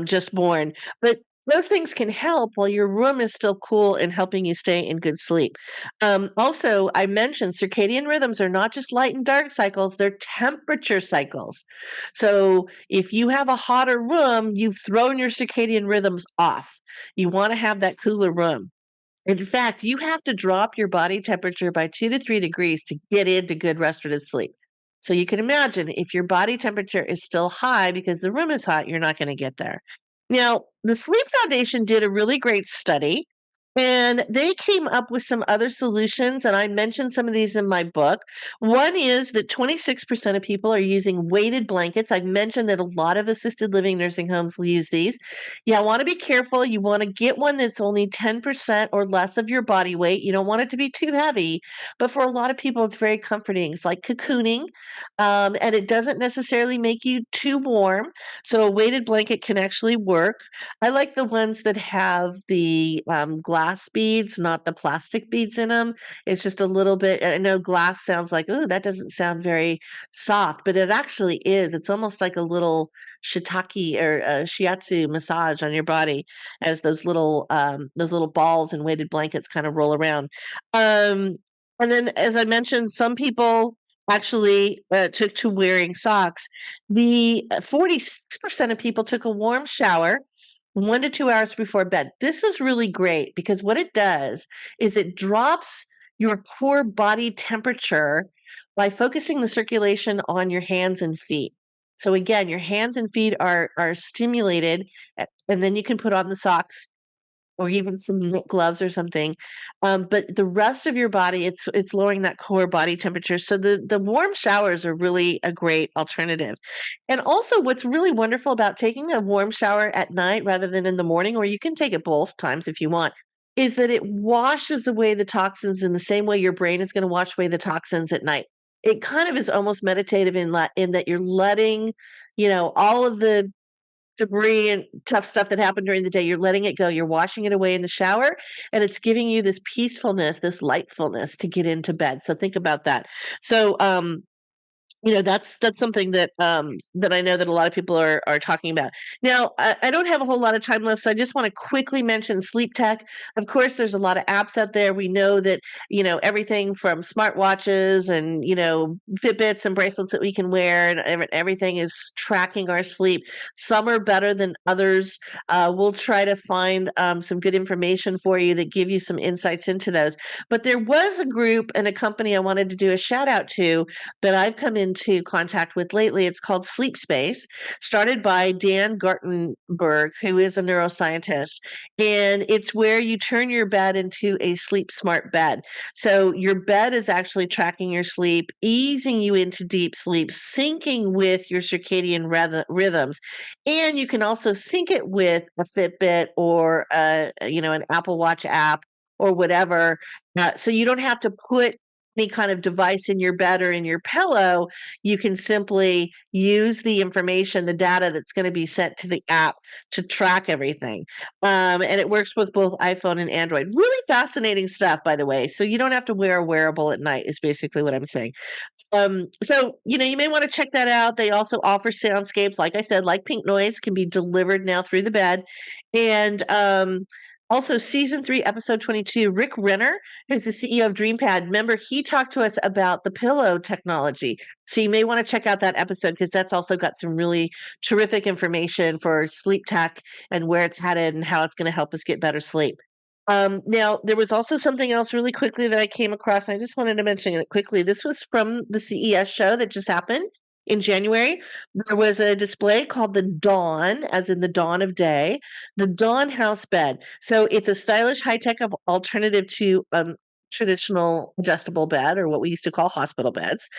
just born. But those things can help while your room is still cool and helping you stay in good sleep. Also, I mentioned circadian rhythms are not just light and dark cycles, they're temperature cycles. So if you have a hotter room, you've thrown your circadian rhythms off. You want to have that cooler room. In fact, you have to drop your body temperature by 2 to 3 degrees to get into good restorative sleep. So you can imagine if your body temperature is still high because the room is hot, you're not going to get there. Now, the Sleep Foundation did a really great study, and they came up with some other solutions, and I mentioned some of these in my book. One is that 26% of people are using weighted blankets. I've mentioned that a lot of assisted living nursing homes use these. Yeah, I want to be careful. You want to get one that's only 10% or less of your body weight. You don't want it to be too heavy, but for a lot of people, it's very comforting. It's like cocooning, and it doesn't necessarily make you too warm. So a weighted blanket can actually work. I like the ones that have the glass beads, not the plastic beads in them. It's just a little bit, I know glass sounds like, oh, that doesn't sound very soft, but it actually is. It's almost like a little shiitake or shiatsu massage on your body as those little balls and weighted blankets kind of roll around. And then, as I mentioned, some people actually took to wearing socks. The 46% of people took a warm shower 1 to 2 hours before bed. This is really great because what it does is it drops your core body temperature by focusing the circulation on your hands and feet. So again, your hands and feet are stimulated, and then you can put on the socks or even some knit gloves or something. But the rest of your body, it's lowering that core body temperature. So the warm showers are really a great alternative. And also what's really wonderful about taking a warm shower at night rather than in the morning, or you can take it both times if you want, is that it washes away the toxins in the same way your brain is going to wash away the toxins at night. It kind of is almost meditative in that you're letting, all of the debris and tough stuff that happened during the day, you're letting it go. You're washing it away in the shower, and it's giving you this peacefulness, this lightfulness to get into bed. So think about that. So that's something that that I know that a lot of people are talking about. Now, I don't have a whole lot of time left, so I just want to quickly mention sleep tech. Of course, there's a lot of apps out there. We know that everything from smartwatches and Fitbits and bracelets that we can wear, and everything is tracking our sleep. Some are better than others. We'll try to find some good information for you that give you some insights into those. But there was a group and a company I wanted to do a shout out to that I've come into contact with lately. It's called Sleep Space, started by Dan Gartenberg, who is a neuroscientist. And it's where you turn your bed into a sleep smart bed. So your bed is actually tracking your sleep, easing you into deep sleep, syncing with your circadian rhythms. And you can also sync it with a Fitbit or an Apple Watch app or whatever. So you don't have to put any kind of device in your bed or in your pillow. You can simply use the information, the data that's going to be sent to the app to track everything. And it works with both iPhone and Android. Really fascinating stuff, by the way. So you don't have to wear a wearable at night, is basically what I'm saying. So you may want to check that out. They also offer soundscapes, like I said, like pink noise can be delivered now through the bed. And also, season 3, episode 22, Rick Renner, who's the CEO of DreamPad. Remember, he talked to us about the pillow technology. So you may want to check out that episode because that's also got some really terrific information for sleep tech and where it's headed and how it's going to help us get better sleep. Now, there was also something else really quickly that I came across, and I just wanted to mention it quickly. This was from the CES show that just happened in January. There was a display called the Dawn, as in the dawn of day, the Dawn house bed. So it's a stylish, high-tech alternative to traditional adjustable bed, or what we used to call hospital beds,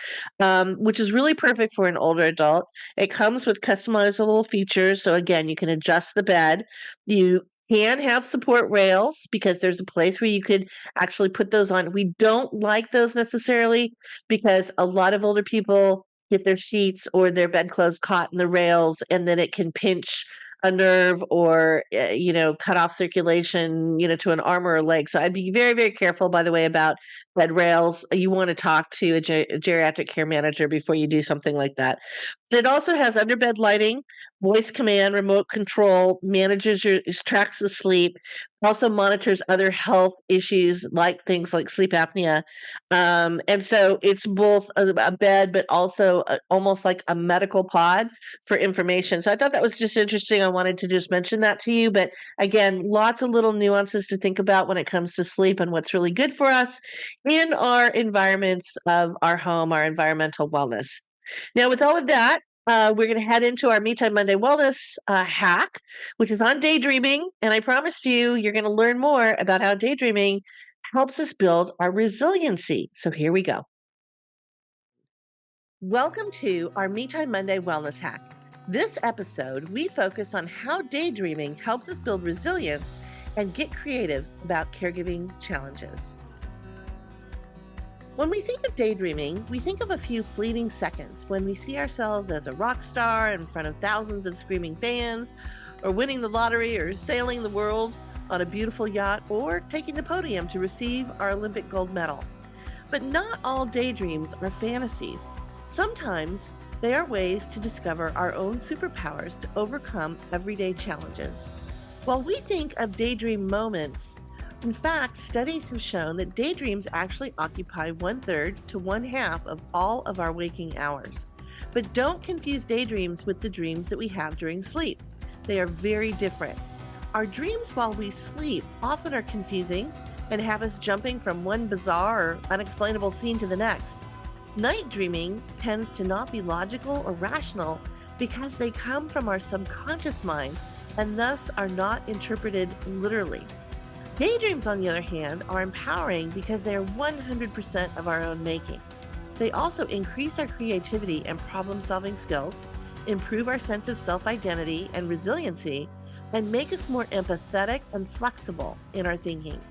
which is really perfect for an older adult. It comes with customizable features. So again, you can adjust the bed. You can have support rails because there's a place where you could actually put those on. We don't like those necessarily because a lot of older people get their sheets or their bedclothes caught in the rails, and then it can pinch a nerve or cut off circulation to an arm or a leg. So I'd be very, very careful, by the way, about bed rails. You want to talk to a geriatric care manager before you do something like that. But it also has underbed lighting, voice command, remote control, tracks the sleep, also monitors other health issues like things like sleep apnea. And so it's both a bed, but also almost like a medical pod for information. So I thought that was just interesting. I wanted to just mention that to you. But again, lots of little nuances to think about when it comes to sleep and what's really good for us in our environments of our home, our environmental wellness. Now, with all of that, we're going to head into our Me Time Monday Wellness hack, which is on daydreaming. And I promised you're going to learn more about how daydreaming helps us build our resiliency. So here we go. Welcome to our Me Time Monday Wellness hack. This episode, we focus on how daydreaming helps us build resilience and get creative about caregiving challenges. When we think of daydreaming, we think of a few fleeting seconds when we see ourselves as a rock star in front of thousands of screaming fans, or winning the lottery, or sailing the world on a beautiful yacht, or taking the podium to receive our Olympic gold medal. But not all daydreams are fantasies. Sometimes they are ways to discover our own superpowers to overcome everyday challenges. While we think of daydream moments, in fact, studies have shown that daydreams actually occupy 1/3 to 1/2 of all of our waking hours. But don't confuse daydreams with the dreams that we have during sleep. They are very different. Our dreams while we sleep often are confusing and have us jumping from one bizarre or unexplainable scene to the next. Night dreaming tends to not be logical or rational because they come from our subconscious mind and thus are not interpreted literally. Daydreams, on the other hand, are empowering because they are 100% of our own making. They also increase our creativity and problem-solving skills, improve our sense of self-identity and resiliency, and make us more empathetic and flexible in our thinking.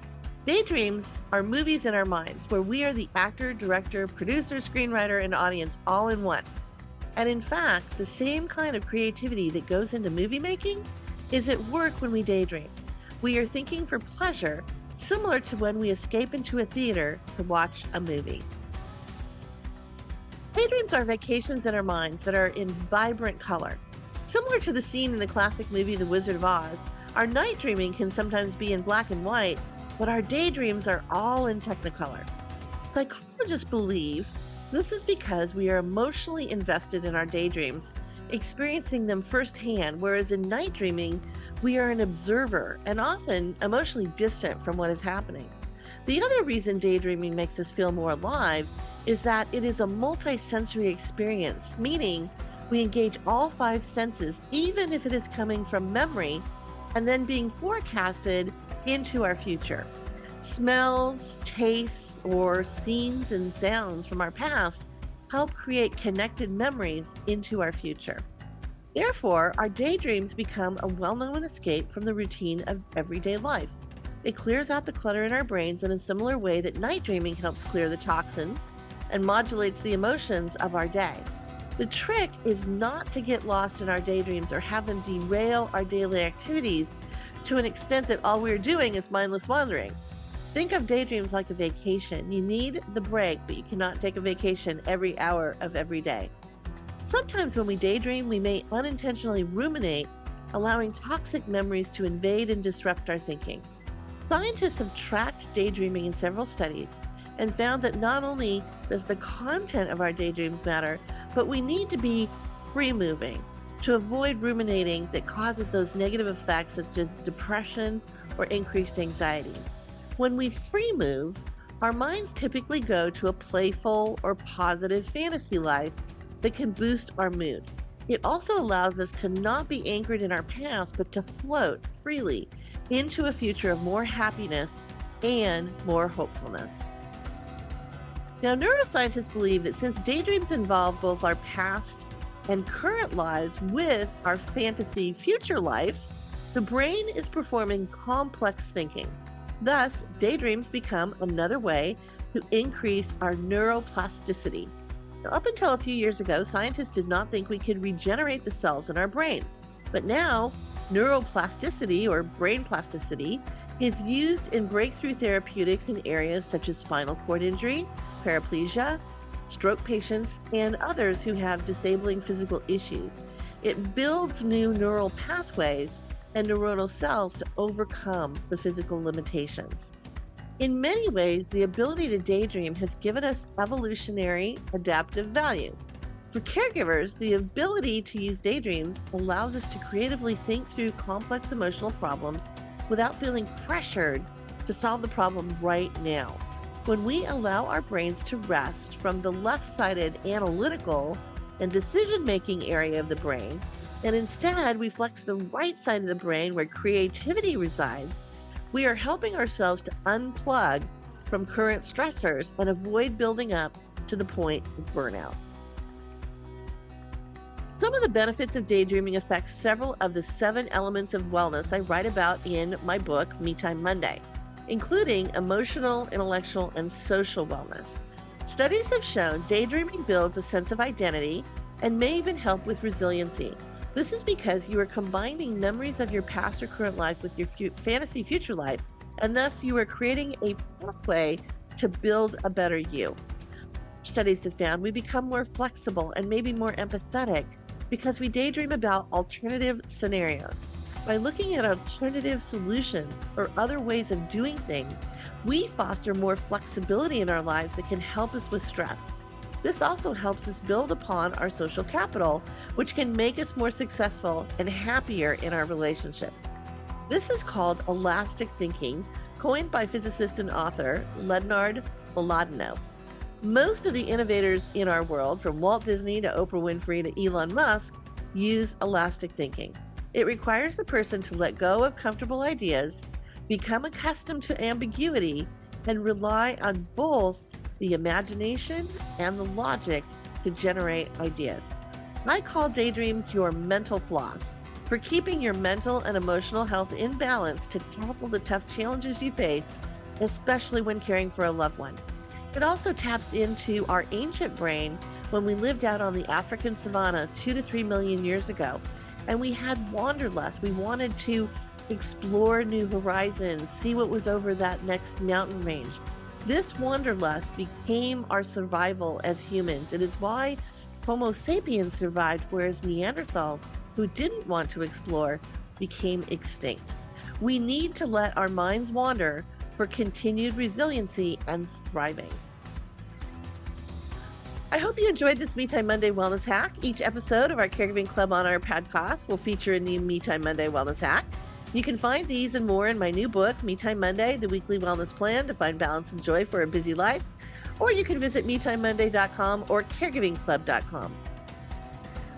Daydreams are movies in our minds where we are the actor, director, producer, screenwriter, and audience all in one. And in fact, the same kind of creativity that goes into movie making is at work when we daydream. We are thinking for pleasure, similar to when we escape into a theater to watch a movie. Daydreams are vacations in our minds that are in vibrant color. Similar to the scene in the classic movie The Wizard of Oz, our night dreaming can sometimes be in black and white, but our daydreams are all in technicolor. Psychologists believe this is because we are emotionally invested in our daydreams, experiencing them firsthand, whereas in night dreaming, we are an observer and often emotionally distant from what is happening. The other reason daydreaming makes us feel more alive is that it is a multi-sensory experience, meaning we engage all five senses, even if it is coming from memory and then being forecasted into our future. Smells, tastes, or scenes and sounds from our past help create connected memories into our future. Therefore, our daydreams become a well-known escape from the routine of everyday life. It clears out the clutter in our brains in a similar way that night dreaming helps clear the toxins and modulates the emotions of our day. The trick is not to get lost in our daydreams or have them derail our daily activities to an extent that all we're doing is mindless wandering. Think of daydreams like a vacation. You need the break, but you cannot take a vacation every hour of every day. Sometimes when we daydream, we may unintentionally ruminate, allowing toxic memories to invade and disrupt our thinking. Scientists have tracked daydreaming in several studies and found that not only does the content of our daydreams matter, but we need to be free-moving to avoid ruminating that causes those negative effects such as depression or increased anxiety. When we free move, our minds typically go to a playful or positive fantasy life that can boost our mood. It also allows us to not be anchored in our past, but to float freely into a future of more happiness and more hopefulness. Now, neuroscientists believe that since daydreams involve both our past and current lives with our fantasy future life, the brain is performing complex thinking. Thus, daydreams become another way to increase our neuroplasticity. Now, up until a few years ago, scientists did not think we could regenerate the cells in our brains. But now, neuroplasticity or brain plasticity is used in breakthrough therapeutics in areas such as spinal cord injury, paraplegia, stroke patients, and others who have disabling physical issues. It builds new neural pathways and neuronal cells to overcome the physical limitations. In many ways, the ability to daydream has given us evolutionary adaptive value. For caregivers, the ability to use daydreams allows us to creatively think through complex emotional problems without feeling pressured to solve the problem right now. When we allow our brains to rest from the left-sided analytical and decision-making area of the brain, and instead we flex the right side of the brain where creativity resides, we are helping ourselves to unplug from current stressors and avoid building up to the point of burnout. Some of the benefits of daydreaming affect several of the 7 elements of wellness I write about in my book, Me Time Monday, including emotional, intellectual, and social wellness. Studies have shown daydreaming builds a sense of identity and may even help with resiliency. This is because you are combining memories of your past or current life with your fantasy future life, and thus you are creating a pathway to build a better you. Studies have found we become more flexible and maybe more empathetic because we daydream about alternative scenarios. By looking at alternative solutions or other ways of doing things, we foster more flexibility in our lives that can help us with stress. This also helps us build upon our social capital, which can make us more successful and happier in our relationships. This is called elastic thinking, coined by physicist and author Wnedy Troxel. Most of the innovators in our world, from Walt Disney to Oprah Winfrey to Elon Musk, use elastic thinking. It requires the person to let go of comfortable ideas, become accustomed to ambiguity, and rely on both the imagination and the logic to generate ideas. I call daydreams your mental floss for keeping your mental and emotional health in balance to tackle the tough challenges you face, especially when caring for a loved one. It also taps into our ancient brain when we lived out on the African savanna 2 to 3 million years ago, and we had wanderlust. We wanted to explore new horizons, see what was over that next mountain range. This wanderlust became our survival as humans. It is why Homo sapiens survived, whereas Neanderthals, who didn't want to explore, became extinct. We need to let our minds wander for continued resiliency and thriving. I hope you enjoyed this Me Time Monday Wellness Hack. Each episode of our Caregiving Club On Air podcast will feature a new Me Time Monday Wellness Hack. You can find these and more in my new book, Me Time Monday, The Weekly Wellness Plan to Find Balance and Joy for a Busy Life. Or you can visit MeTimeMonday.com or CaregivingClub.com.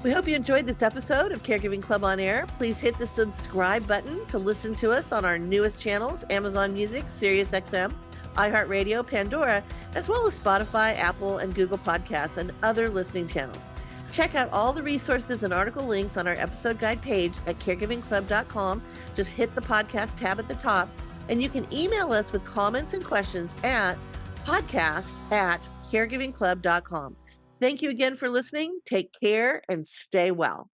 We hope you enjoyed this episode of Caregiving Club On Air. Please hit the subscribe button to listen to us on our newest channels, Amazon Music, SiriusXM, iHeartRadio, Pandora, as well as Spotify, Apple, and Google Podcasts, and other listening channels. Check out all the resources and article links on our episode guide page at caregivingclub.com. Just hit the podcast tab at the top, and you can email us with comments and questions at podcast@caregivingclub.com. Thank you again for listening. Take care and stay well.